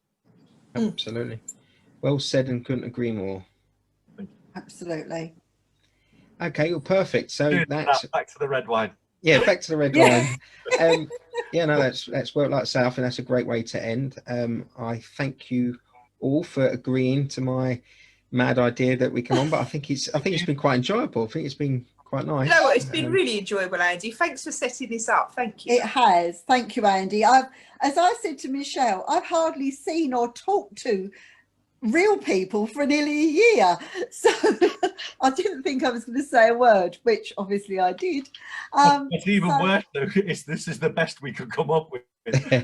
Absolutely. Well said, and couldn't agree more. Absolutely. Okay, well, perfect. So that's back to the red wine. Yeah, back to the red wine. Yeah, no, that's well, like I say, I think that's a great way to end. I thank you all for agreeing to my mad idea that we come on, but I think it's been quite enjoyable. I think it's been quite nice. No, it's been really enjoyable, Andy. Thanks for setting this up. Thank you. It has. Thank you, Andy. As I said to Michelle, I've hardly seen or talked to real people for nearly a year, so I didn't think I was going to say a word, which obviously I did. What's even worse though is this is the best we could come up with.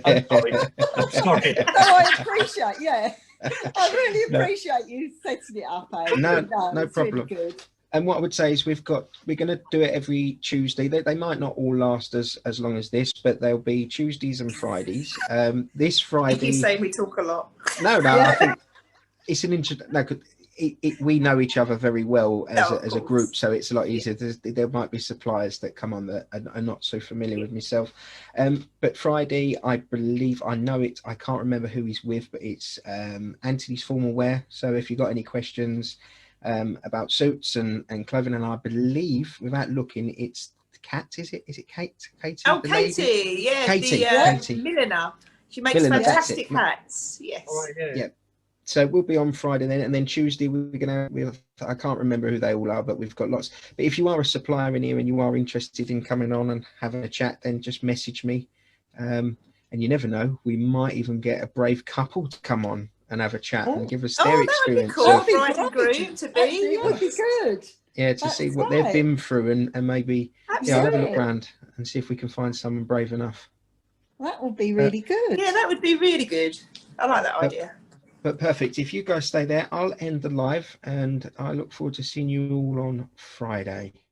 I'm sorry. I'm sorry. No, I appreciate, I really appreciate you setting it up, Andy. No problem. Really good. And what I would say is we're going to do it every Tuesday. They might not all last as long as this, but they'll be Tuesdays and Fridays. This Friday. You say we talk a lot. No, I think it's an we know each other very well as a group, so it's a lot easier. There might be suppliers that come on that are not so familiar with myself. But Friday, I believe, I can't remember who he's with, but it's Anthony's Formal Wear. So if you've got any questions about suits and clothing, and I believe, without looking, it's Kat, is it Kate? Katie? Oh, Katie, yeah, Katie, the milliner. She makes fantastic hats. Yes. All right, yeah. So we'll be on Friday then, and then Tuesday I can't remember who they all are, but we've got lots. But if you are a supplier in here and you are interested in coming on and having a chat, then just message me. And you never know, we might even get a brave couple to come on and have a chat and give us their experience. That would be cool. It would be good. Yeah, to see what they've been through and maybe I'll have a look around and see if we can find someone brave enough. That would be really good. Yeah, that would be really good. I like that idea. But perfect. If you guys stay there, I'll end the live, and I look forward to seeing you all on Friday.